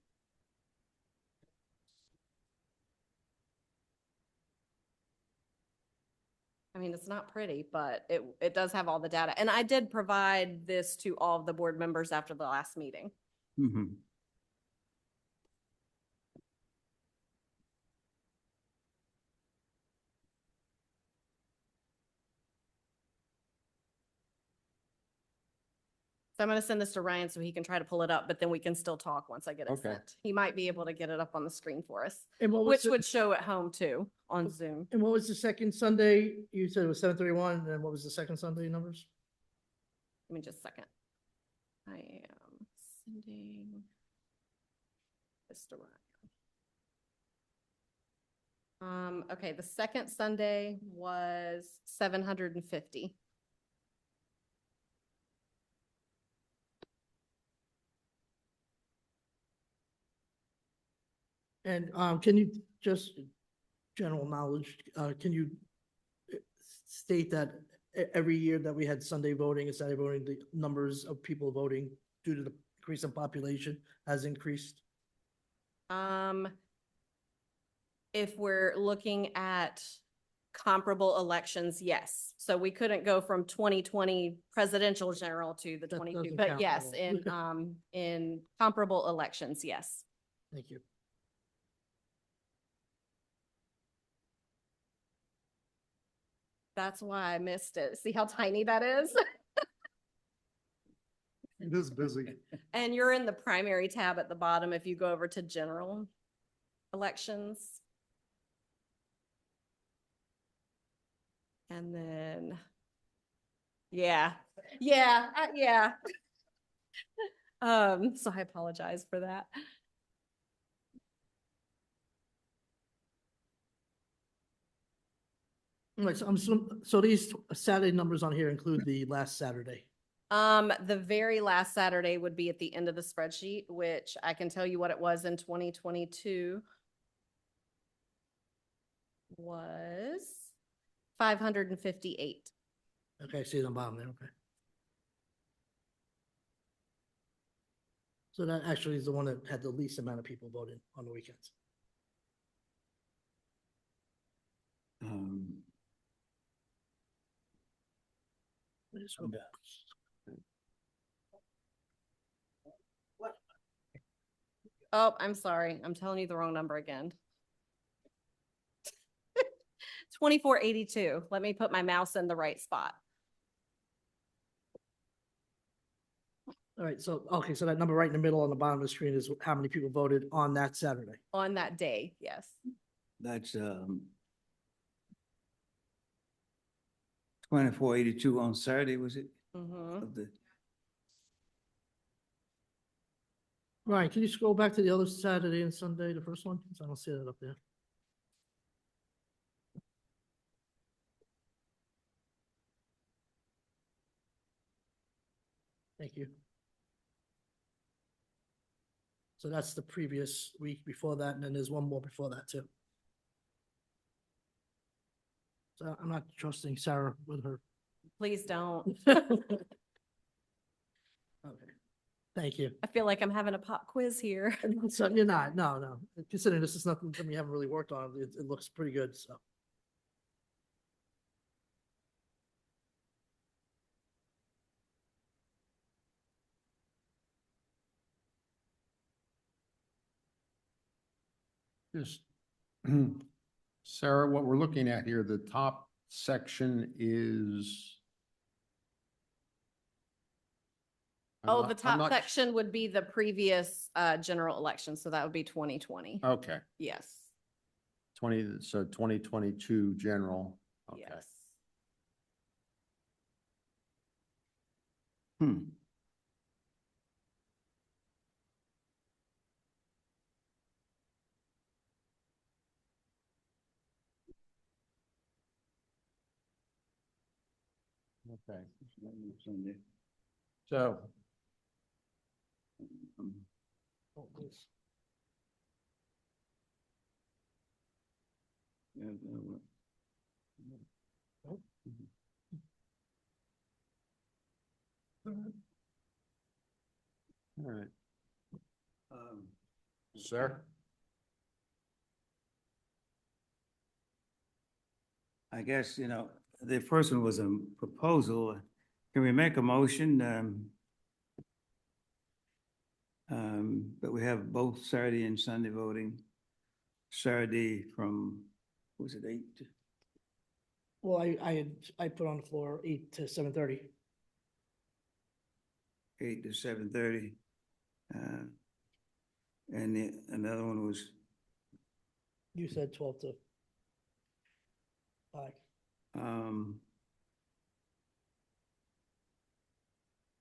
I mean, it's not pretty, but it does have all the data. And I did provide this to all of the board members after the last meeting. Mhm. So I'm gonna send this to Ryan so he can try to pull it up, but then we can still talk once I get it Okay. sent. He might be able to get it up on the screen for us, And what was which the- would show at home too on Zoom. And what was the second Sunday? You said it was 7:31, and then what was the second Sunday numbers? Give me just a second. I am sending this to Ryan. Okay, the second Sunday was 750. And can you just, general knowledge, can you state that every year that we had Sunday voting and Saturday voting, the numbers of people voting due to the increase in population has increased? If we're looking at comparable elections, yes. So we couldn't go from 2020 presidential general to the That 22, doesn't but count yes, at all. in comparable elections, yes. Thank you. That's why I missed it. See how tiny that is? It is busy. And you're in the primary tab at the bottom if you go over to general elections. And then, yeah. So I apologize for that. Right, so these Saturday numbers on here include the last Saturday. The very last Saturday would be at the end of the spreadsheet, which I can tell you what it was in 2022 was 558. Okay, I see it on the bottom there, okay. So that actually is the one that had the least amount of people voting on the weekends. Oh, I'm sorry. I'm telling you the wrong number again. 2482. Let me put my mouse in the right spot. All right, so, okay, so that number right in the middle on the bottom of the screen is how many people voted on that Saturday. On that day, yes. That's 2482 on Saturday, was it? Mhm. Of the, Ryan, can you scroll back to the other Saturday and Sunday, the first one? 'Cause I don't see that up there. Thank you. So that's the previous week before that, and then there's one more before that too. So I'm not trusting Sarah with her. Please don't. Okay, thank you. I feel like I'm having a pop quiz here. So you're not, no. Considering this is nothing, something you haven't really worked on, it looks pretty good, so. Just, Sarah, what we're looking at here, the top section is. I'm Oh, not- the I'm top not- section would be the previous general election, so that would be 2020. Okay, Yes, 2022 general. Okay. yes. hmm. Okay, Sunday. so Yeah, All right. Sir? I guess, the first one was a proposal. Can we make a motion? But we have both Saturday and Sunday voting. Saturday from, was it 8? Well, I put on the floor 8 to 7:30. 8 to 7:30. And another one was, You said 12 to 5.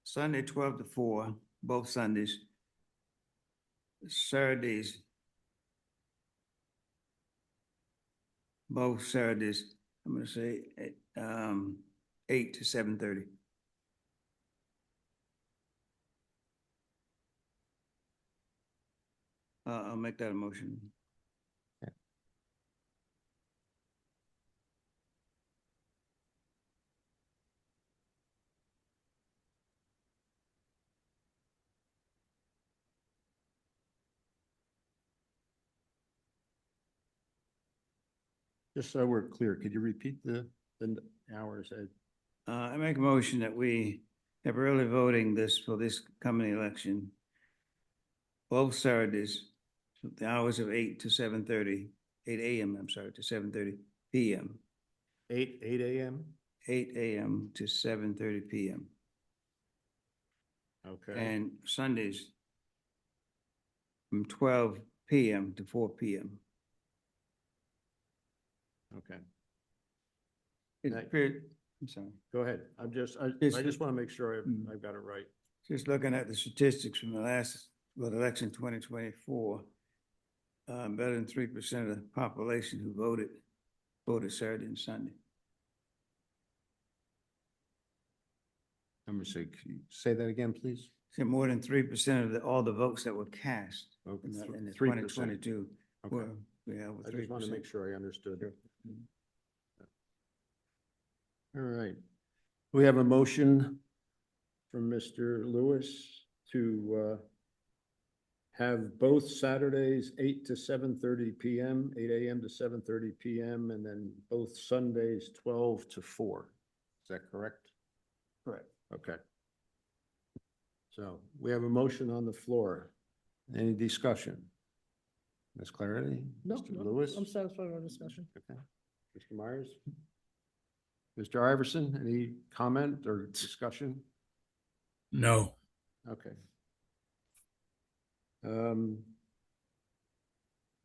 Sunday 12 to 4, both Sundays. Saturdays, both Saturdays, I'm gonna say, 8 to 7:30. I'll make that a motion. Just so we're clear, could you repeat the hours, Ed? I make a motion that we have early voting for this coming election. Both Saturdays, the hours of 8 to 7:30, 8 a.m., I'm sorry, to 7:30 p.m. 8 a.m.? 8 a.m. to 7:30 p.m. Okay. And Sundays from 12 p.m. to 4 p.m. Okay, It's I'm sorry. go ahead. I just want to make sure I've got it right. Just looking at the statistics from the last, election 2024, better than 3% of the population who voted Saturday and Sunday. Number 6, can you say that again, please? So more than 3% of all the votes that were cast Okay, in the 3%. 2022 Okay. were, over I just want to 3%. make sure I understood. All right. We have a motion from Mr. Lewis to have both Saturdays, 8 to 7:30 p.m., 8 a.m. to 7:30 p.m., and then both Sundays, 12 to 4. Is that correct? Correct. Okay. So we have a motion on the floor. Any discussion? Ms. Clarity? No, Mr. no, Lewis? I'm satisfied with our discussion. Okay. Mr. Myers? Mr. Iverson, any comment or discussion? No. Okay. I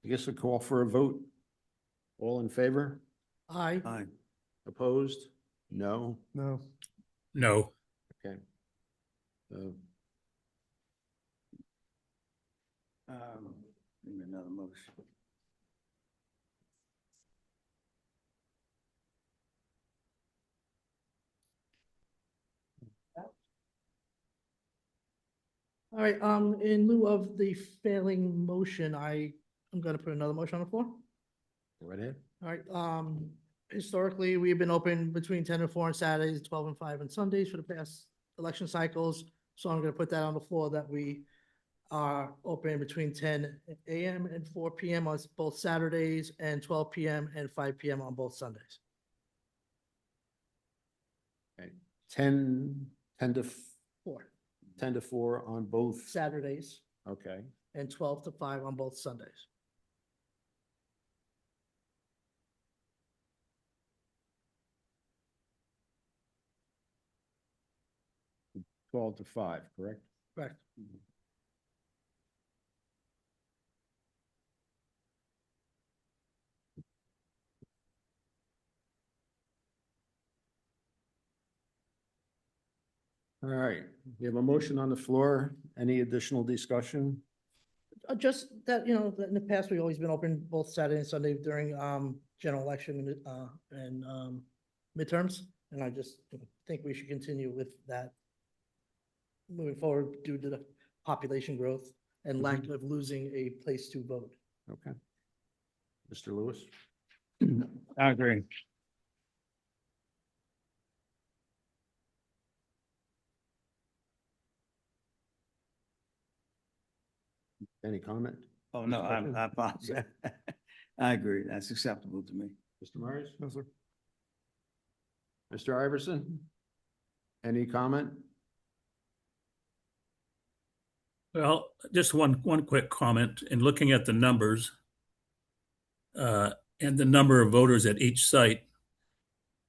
guess a call for a vote. All in favor? Aye. Aye. Opposed? No? No. No. Okay. Need another motion. All right, in lieu of the failing motion, I'm gonna put another motion on the floor. Go right ahead. All right, historically, we've been open between 10 and 4 on Saturdays, 12 and 5 on Sundays for the past election cycles. So I'm gonna put that on the floor that we are open between 10 a.m. and 4 p.m. on both Saturdays and 12 p.m. and 5 p.m. on both Sundays. Okay. 10 to 4 10 to 4 on both. Saturdays Okay. and 12 to 5 on both Sundays. Okay. 12 to 5, correct? Correct. All right. We have a motion on the floor. Any additional discussion? Just that, that in the past, we've always been open both Saturday and Sunday during general election and midterms. And I just think we should continue with that moving forward due to the population growth and lack of losing a place to vote. Okay. Mr. Lewis? I agree. Any comment? Oh, no, Discussion? I apologize. I agree. That's acceptable to me. Mr. Myers? No, sir. Mr. Iverson? Any comment? Well, just one quick comment. In looking at the numbers and the number of voters at each site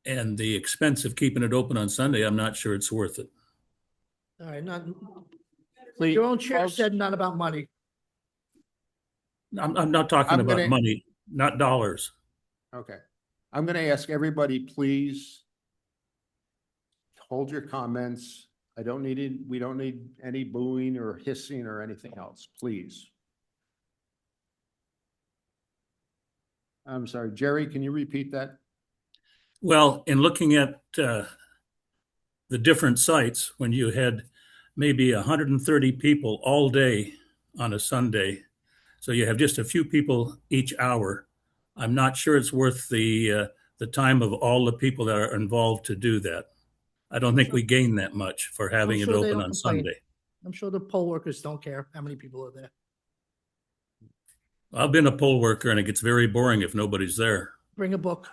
and the expense of keeping it open on Sunday, I'm not sure it's worth it. All right, not, Please, your own chair folks. said not about money. I'm not talking I'm about gonna- money, not dollars. Okay. I'm going to ask everybody, please hold your comments. I don't need it. We don't need any booing or hissing or anything else, please. I'm sorry, Jerry, can you repeat that? Well, in looking at the different sites, when you had maybe 130 people all day on a Sunday, so you have just a few people each hour, I'm not sure it's worth the time of all the people that are involved to do that. I don't think we gain that much for having it sure they open don't on complain. Sunday. I'm sure the poll workers don't care how many people are there. I've been a poll worker and it gets very boring if nobody's there. Bring a book.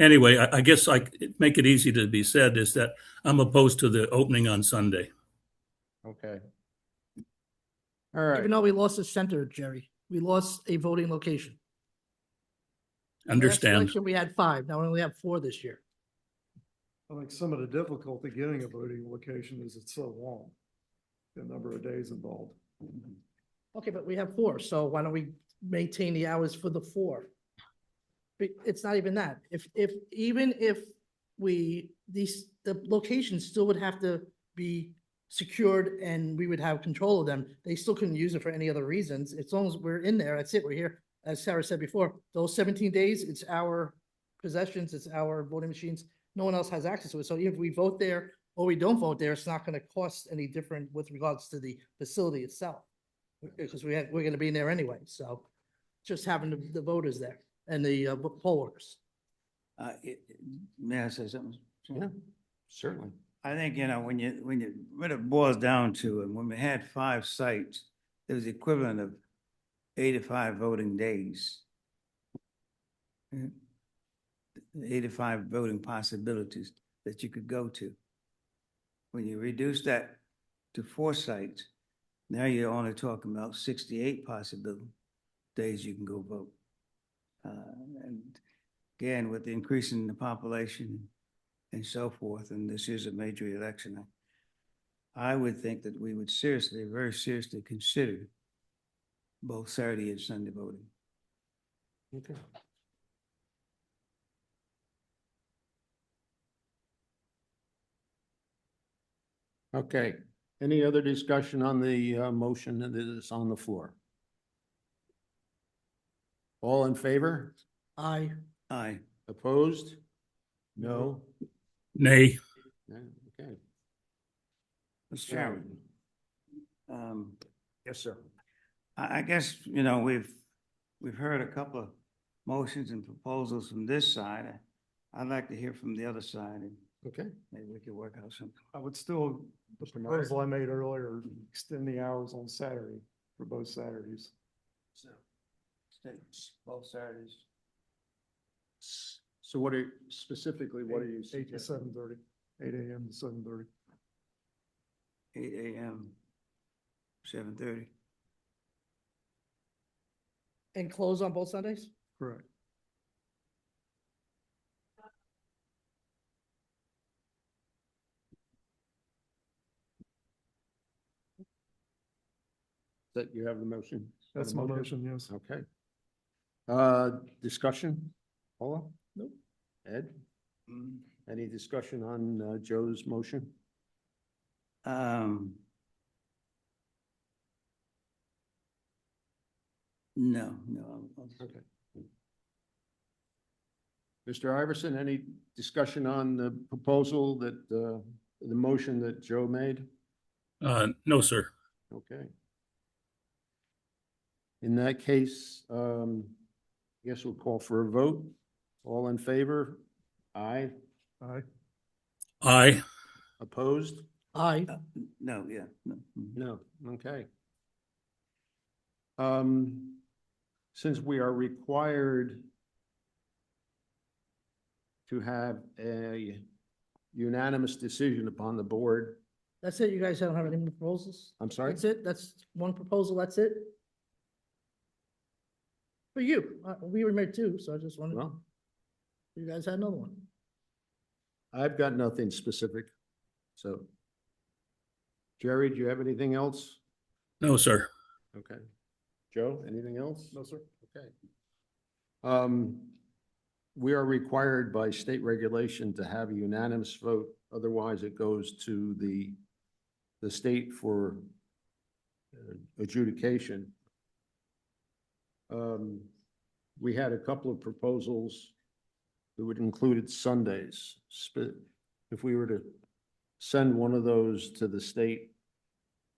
Anyway, I guess I make it easy to be said is that I'm opposed to the opening on Sunday. Okay. All right. Even though we lost a center, Jerry, we lost a voting location. Last Understand? election, we had 5. Now we only have 4 this year. I think some of the difficulty getting a voting location is it's so long, the number of days involved. Okay, but we have 4, so why don't we maintain the hours for the 4? It's not even that. Even if the locations still would have to be secured and we would have control of them, they still couldn't use it for any other reasons. As long as we're in there, that's it, we're here. As Sarah said before, those 17 days, it's our possessions, it's our voting machines. No one else has access to it. So even if we vote there or we don't vote there, it's not going to cost any different with regards to the facility itself. Because we're going to be in there anyway. So just having the voters there and the poll workers. May I say something? Yeah, certainly. I think, when it boils down to it, when we had 5 sites, it was equivalent of 85 voting days. 85 voting possibilities that you could go to. When you reduce that to 4 sites, now you're only talking about 68 possible days you can go vote. And again, with the increase in the population and so forth, and this is a major election, I would think that we would very seriously consider both Saturday and Sunday voting. Okay. Okay, any other discussion on the motion that is on the floor? All in favor? Aye. Aye. Opposed? No? Nay. Okay. Mr. Chairman. Yes, sir. I guess, we've heard a couple of motions and proposals from this side. I'd like to hear from the other side, and Okay. maybe we could work out something. I would still, the proposal I made earlier, extend the hours on Saturday for both Saturdays. States, both Saturdays. So what are, specifically, what are you 8 to suggesting? 7:30, 8 AM to 7:30. 8 AM, 7:30. And close on both Sundays? Correct. That you have the motion? That's my motion, yes. Okay. Discussion? Paula? Nope. Ed? Any discussion on Joe's motion? No. Okay. Mr. Iverson, any discussion on the proposal that, the motion that Joe made? No, sir. Okay. In that case, I guess we'll call for a vote. All in favor? Aye. Aye. Aye. Opposed? Aye. No, yeah, no. No, okay. Since we are required to have a unanimous decision upon the board, That's it? You guys don't have any more proposals? I'm sorry? That's it? That's one proposal, that's it? For you, we were made two, so I just wanted, Well, you guys had another one. I've got nothing specific, so. Jerry, do you have anything else? No, sir. Okay. Joe, anything else? No, sir. Okay. We are required by state regulation to have a unanimous vote, otherwise it goes to the state for adjudication. We had a couple of proposals that would include Sundays. If we were to send one of those to the state,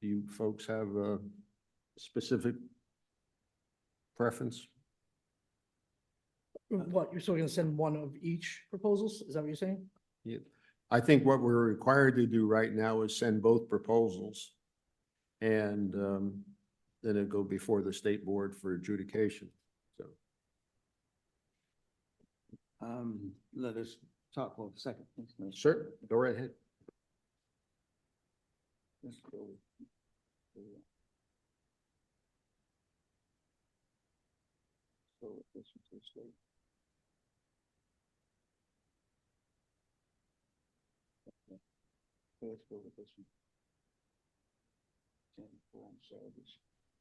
do you folks have a specific preference? What, you're still gonna send one of each proposals? Is that what you're saying? Yeah. I think what we're required to do right now is send both proposals. And then it go before the state board for adjudication, so. Let us talk for a second. Sure, go right ahead. Let's go. So this is the state. Okay. So let's go with this one. 10 foreign service.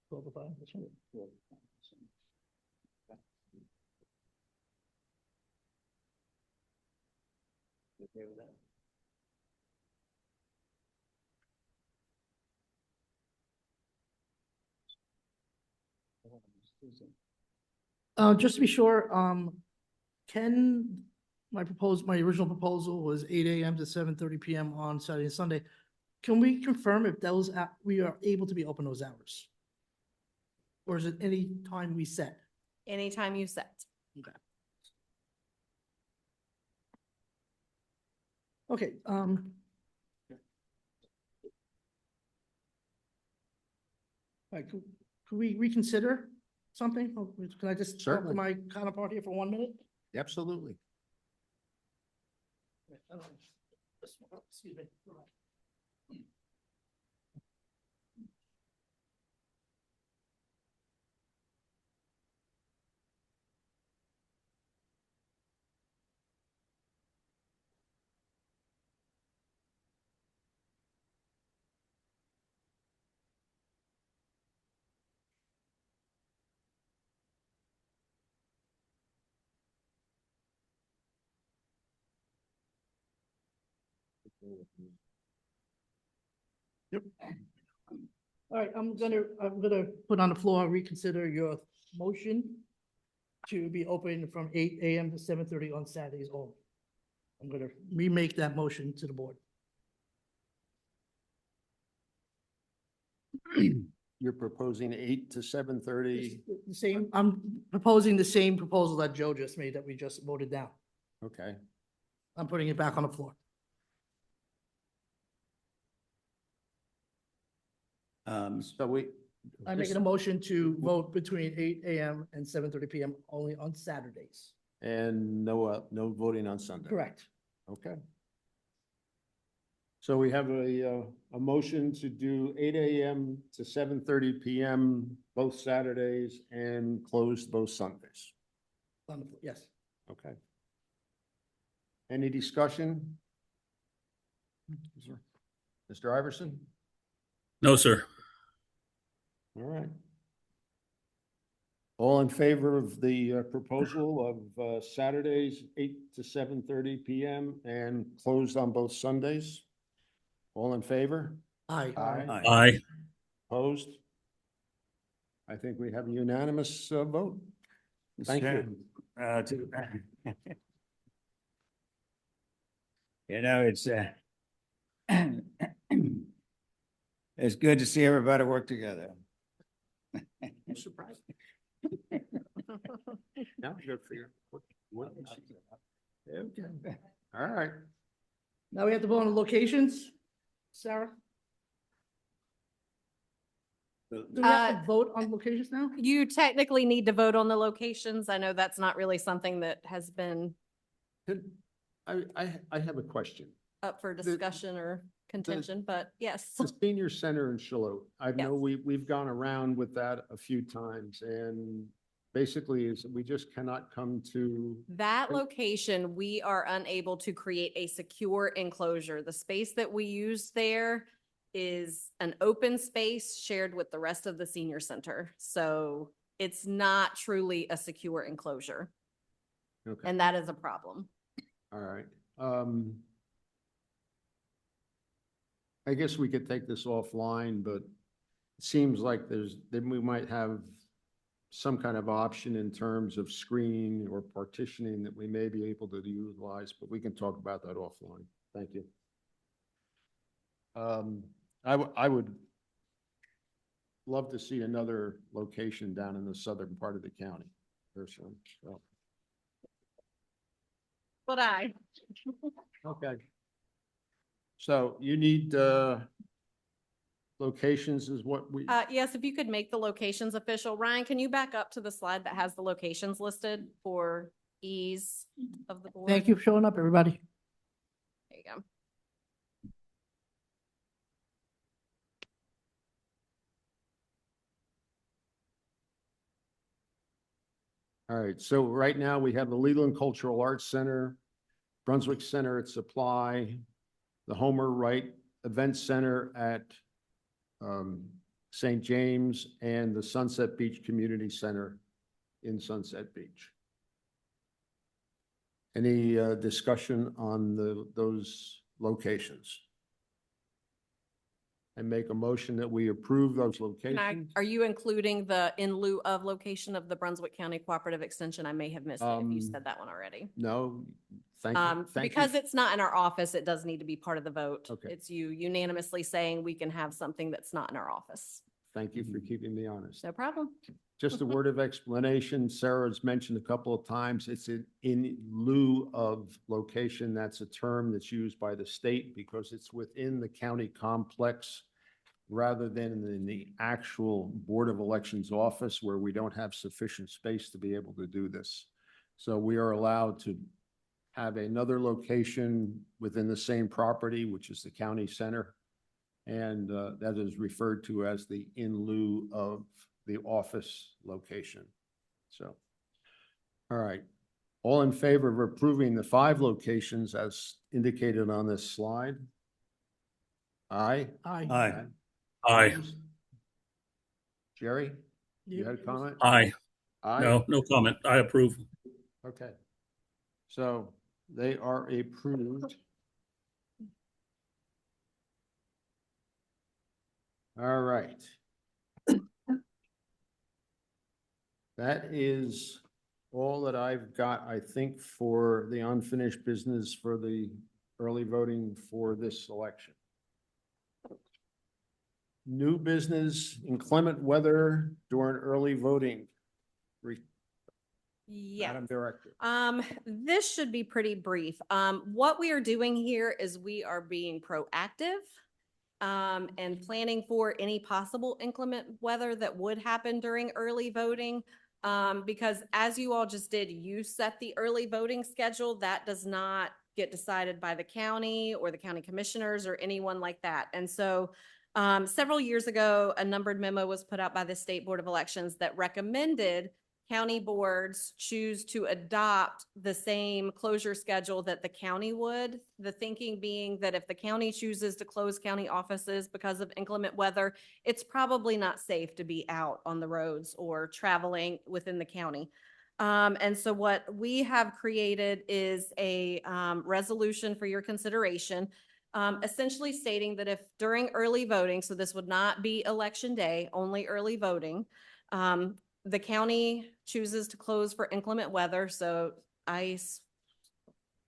12 to 5, this one? 12 to 5, this one. Okay. Okay with that? Just to be sure, my original proposal was 8 AM to 7:30 PM on Saturday and Sunday. Can we confirm if those, we are able to be open those hours? Or is it any time we set? Anytime you set. Okay. Okay, could we reconsider something? Or can I just talk to Certainly. my counterpart here for 1 minute? Absolutely. Excuse me. Yep. All right, I'm gonna put on the floor, reconsider your motion to be open from 8 AM to 7:30 on Saturdays only. I'm gonna remake that motion to the board. You're proposing 8 to 7:30, The same, I'm proposing the same proposal that Joe just made that we just voted down. okay. I'm putting it back on the floor. So we. I'm making a motion to vote between 8 AM and 7:30 PM only on Saturdays. And no voting on Sunday? Correct. Okay. So we have a motion to do 8 AM to 7:30 PM, both Saturdays, and close both Sundays. On the floor, yes. Okay. Any discussion? Mr. Iverson? No, sir. All right. All in favor of the proposal of Saturdays, 8 to 7:30 PM and closed on both Sundays? All in favor? Aye. Aye. Opposed? I think we have a unanimous vote. Thank you. You know, it's it's good to see everybody work together. I'm surprised. Now, good for you. Okay. All right. Now we have to vote on the locations. Sarah? Do we have Uh, to vote on locations now? You technically need to vote on the locations. I know that's not really something that has been I have a question. up for discussion or contention, but yes. The senior center in Shiloh, I know Yes. we've gone around with that a few times and basically is we just cannot come to. That location, we are unable to create a secure enclosure. The space that we use there is an open space shared with the rest of the senior center. So it's not truly a secure enclosure, Okay, and that is a problem. all right. I guess we could take this offline, but it seems like then we might have some kind of option in terms of screening or partitioning that we may be able to utilize, but we can talk about that offline. Thank you. I would love to see another location down in the southern part of the county personally. So, But okay. So you need, locations is what we, yes, if you could make the locations official. Ryan, can you back up to the slide that has the locations listed for ease of the board? Thank you for showing up, everybody. There you go. all right. So right now we have the Leland Cultural Arts Center, Brunswick Center at Supply, the Homer Wright Event Center at St. James, and the Sunset Beach Community Center in Sunset Beach. Any discussion on those locations? And make a motion that we approve those locations? Are you including the in lieu of location of the Brunswick County Cooperative Extension? I may have missed it if you said that one already. No, thank you. Thank you. Because it's not in our office, it does need to be part of the vote. Okay. It's you unanimously saying we can have something that's not in our office. Thank you for keeping me honest. No problem. Just a word of explanation. Sarah's mentioned a couple of times, it's in lieu of location. That's a term that's used by the state because it's within the county complex rather than in the actual Board of Elections office where we don't have sufficient space to be able to do this. So we are allowed to have another location within the same property, which is the county center. And that is referred to as the in lieu of the office location. So, all right. All in favor of approving the 5 locations as indicated on this slide? Aye. Aye. Aye. Aye. Jerry, you had a comment? Aye. Aye. No comment. I approve. Okay. So they are approved. All right. That is all that I've got, I think, for the unfinished business for the early voting for this election. New business, inclement weather during early voting. Yeah. Madam Director. This should be pretty brief. What we are doing here is we are being proactive and planning for any possible inclement weather that would happen during early voting. Because as you all just did, you set the early voting schedule. That does not get decided by the county or the county commissioners or anyone like that. And so several years ago, a numbered memo was put out by the State Board of Elections that recommended county boards choose to adopt the same closure schedule that the county would. The thinking being that if the county chooses to close county offices because of inclement weather, it's probably not safe to be out on the roads or traveling within the county. And so what we have created is a resolution for your consideration, essentially stating that if during early voting, so this would not be election day, only early voting, the county chooses to close for inclement weather, so ice.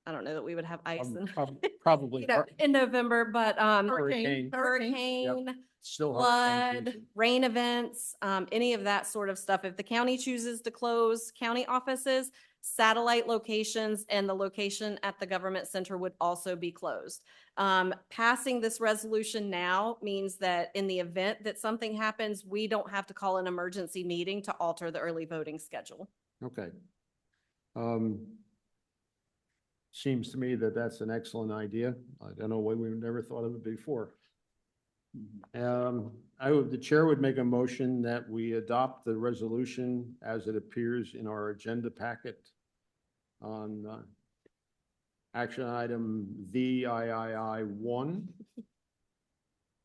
I don't know that we would have ice in, Probably. you know, in November, but Hurricane. hurricane, Still hurricane flood, season. rain events, any of that sort of stuff. If the county chooses to close county offices, Satellite locations and the location at the government center would also be closed. Passing this resolution now means that in the event that something happens, we don't have to call an emergency meeting to alter the early voting schedule. Okay. Seems to me that that's an excellent idea. I don't know why we've never thought of it before. The chair would make a motion that we adopt the resolution as it appears in our agenda packet on action item VIII1.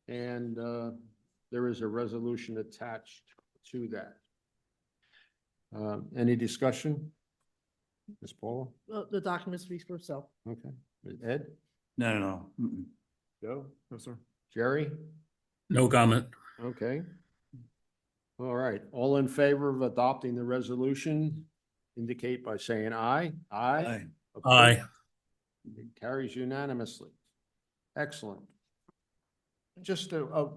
And there is a resolution attached to that. Any discussion? Ms. Paula? The document speaks for itself. Okay. Ed? No. Joe? No, sir. Jerry? No comment. Okay. All right. All in favor of adopting the resolution, indicate by saying aye. Aye. Aye. It carries unanimously. Excellent. Just a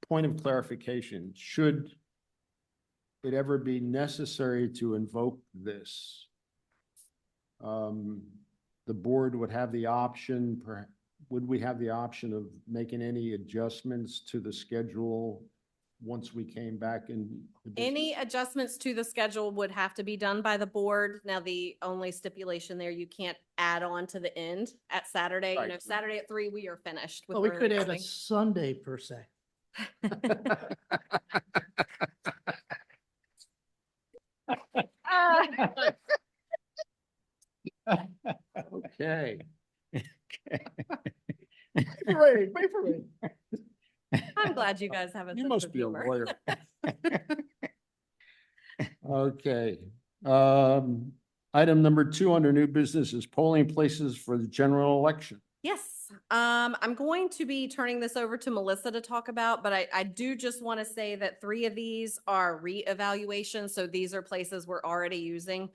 point of clarification, should it ever be necessary to invoke this, the board would have the option, would we have the option of making any adjustments to the schedule once we came back in? Any adjustments to the schedule would have to be done by the board. Now, the only stipulation there, you can't add on to the end at Saturday. Right. Saturday at 3, we are finished with Well, we early could add a voting. Sunday per se. Okay. Wait for me. I'm glad you guys have a You sense must of be a humor. lawyer. Okay. Item number 2 under new business is polling places for the general election. Yes, I'm going to be turning this over to Melissa to talk about, but I do just want to say that 3 of these are reevaluations. So these are places we're already using.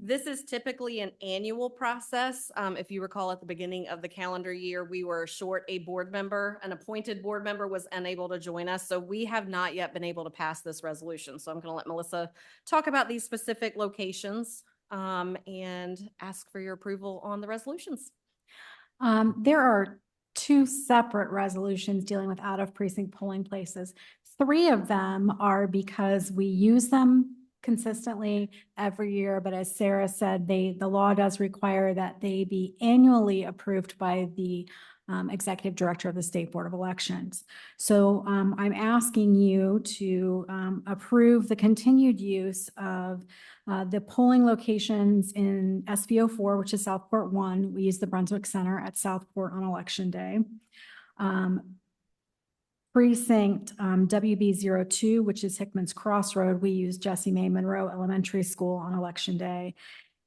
This is typically an annual process. If you recall, at the beginning of the calendar year, we were short a board member. An appointed board member was unable to join us. So we have not yet been able to pass this resolution. So I'm going to let Melissa talk about these specific locations and ask for your approval on the resolutions. There are 2 separate resolutions dealing with out of precinct polling places. 3 of them are because we use them consistently every year, but as Sarah said, the law does require that they be annually approved by the executive director of the State Board of Elections. So I'm asking you to approve the continued use of the polling locations in SBO4, which is Southport 1. We use the Brunswick Center at Southport on Election Day. Precinct WB02, which is Hickman's Crossroad, we use Jessie May Monroe Elementary School on Election Day.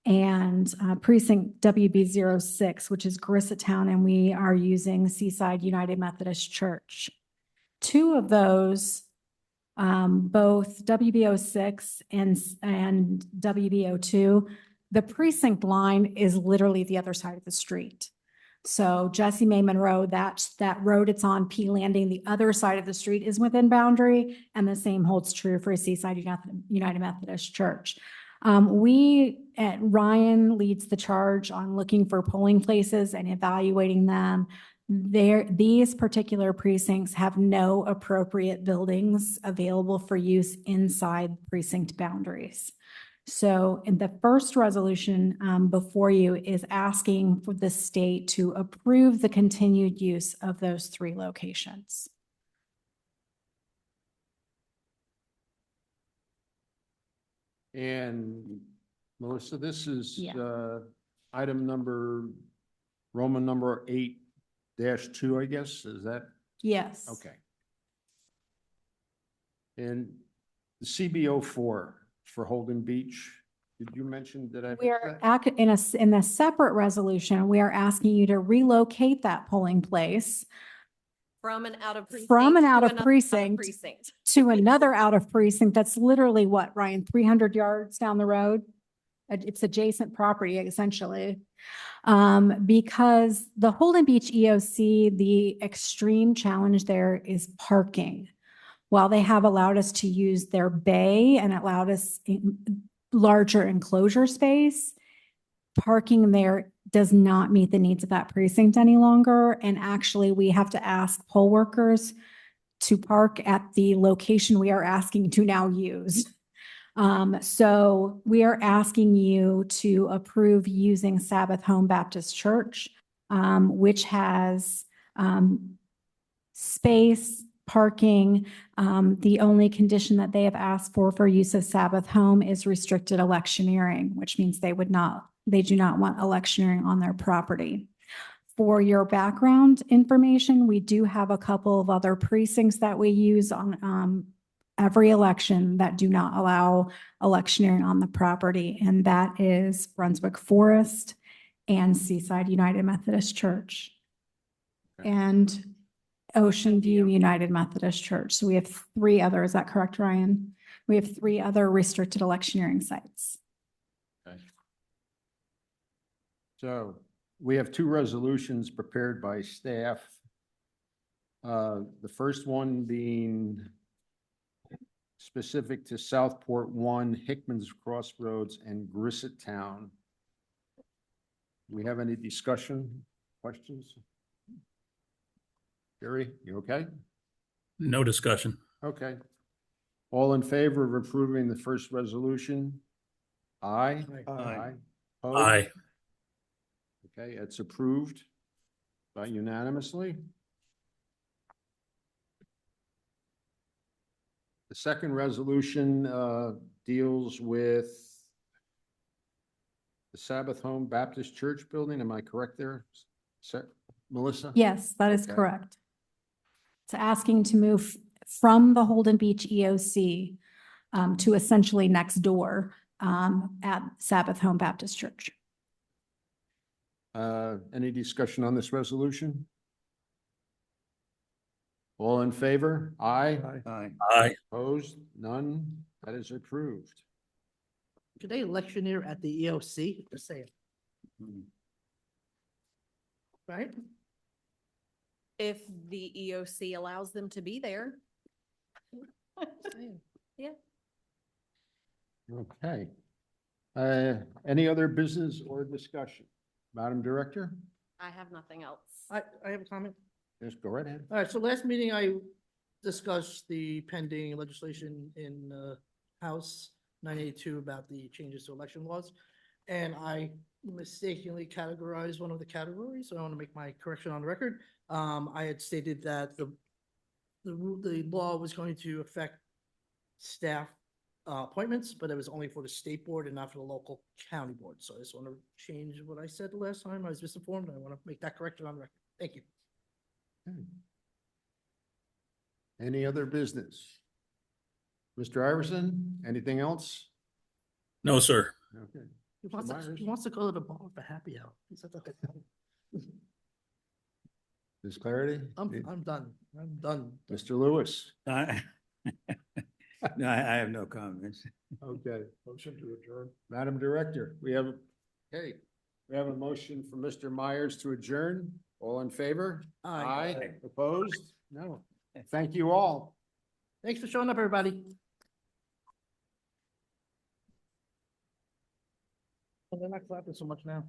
And precinct WB06, which is Grissettown, and we are using Seaside United Methodist Church. 2 of those, both WB06 and WB02, the precinct line is literally the other side of the street. So Jessie May Monroe, that road it's on, P Landing, the other side of the street is within boundary, and the same holds true for Seaside United Methodist Church. Ryan leads the charge on looking for polling places and evaluating them. These particular precincts have no appropriate buildings available for use inside precinct boundaries. So in the first resolution before you is asking for the state to approve the continued use of those 3 locations. And Melissa, this is Yeah. item number, Roman number 8-2, I guess, is that? Yes. Okay. And the CBO4 for Holden Beach, did you mention, did I? We are in a separate resolution, we are asking you to relocate that polling place From an out of precinct. from an to out of another precinct to another out of precinct. That's literally what, Ryan, 300 yards down the road? It's adjacent property essentially. Because the Holden Beach EOC, the extreme challenge there is parking. While they have allowed us to use their bay and allowed us larger enclosure space. Parking there does not meet the needs of that precinct any longer. And actually, we have to ask poll workers to park at the location we are asking to now use. So we are asking you to approve using Sabbath Home Baptist Church, which has space, parking. The only condition that they have asked for use of Sabbath Home is restricted electioneering, which means they do not want electioneering on their property. For your background information, we do have a couple of other precincts that we use on every election that do not allow electioneering on the property, and that is Brunswick Forest and Seaside United Methodist Church and Ocean View United Methodist Church. So we have 3 other, is that correct, Ryan? We have 3 other restricted electioneering sites. Okay. So we have 2 resolutions prepared by staff. The first one being specific to Southport 1, Hickman's Crossroads, and Grisset Town. Do we have any discussion, questions? Jerry, you okay? No discussion. Okay. All in favor of approving the first resolution? Aye. Aye. Opposed? Aye. Okay, it's approved by unanimously. The second resolution deals with the Sabbath Home Baptist Church building. Am I correct there, Melissa? Yes, that is Okay. correct. It's asking to move from the Holden Beach EOC to essentially next door at Sabbath Home Baptist Church. Any discussion on this resolution? All in favor? Aye. Aye. Aye. Opposed? None? That is approved. Could they electioneer at the EOC? Just saying. Right? If the EOC allows them to be there. Yeah. Okay. Any other business or discussion? Madam Director? I have nothing else. I have a comment. Yes, go right ahead. All right, so last meeting I discussed the pending legislation in House 982 about the changes to election laws. And I mistakenly categorized one of the categories, so I want to make my correction on the record. I had stated that the law was going to affect staff appointments, but it was only for the state board and not for the local county board. So I just want to change what I said the last time. I was misinformed. I want to make that correction on the record. Thank you. Any other business? Mr. Iverson, anything else? No, sir. Okay. He wants to, Myers? he wants to go to the bar for happy hour. He said that. Ms. Clarity? I'm done. I'm done. Mr. Lewis? No, I have no comments. Okay. Motion to adjourn. Madam Director, we have a motion for Mr. Myers to adjourn. All in favor? Aye. Opposed? No. Thank you all. Thanks for showing up, everybody. Well, they're not clapping so much now.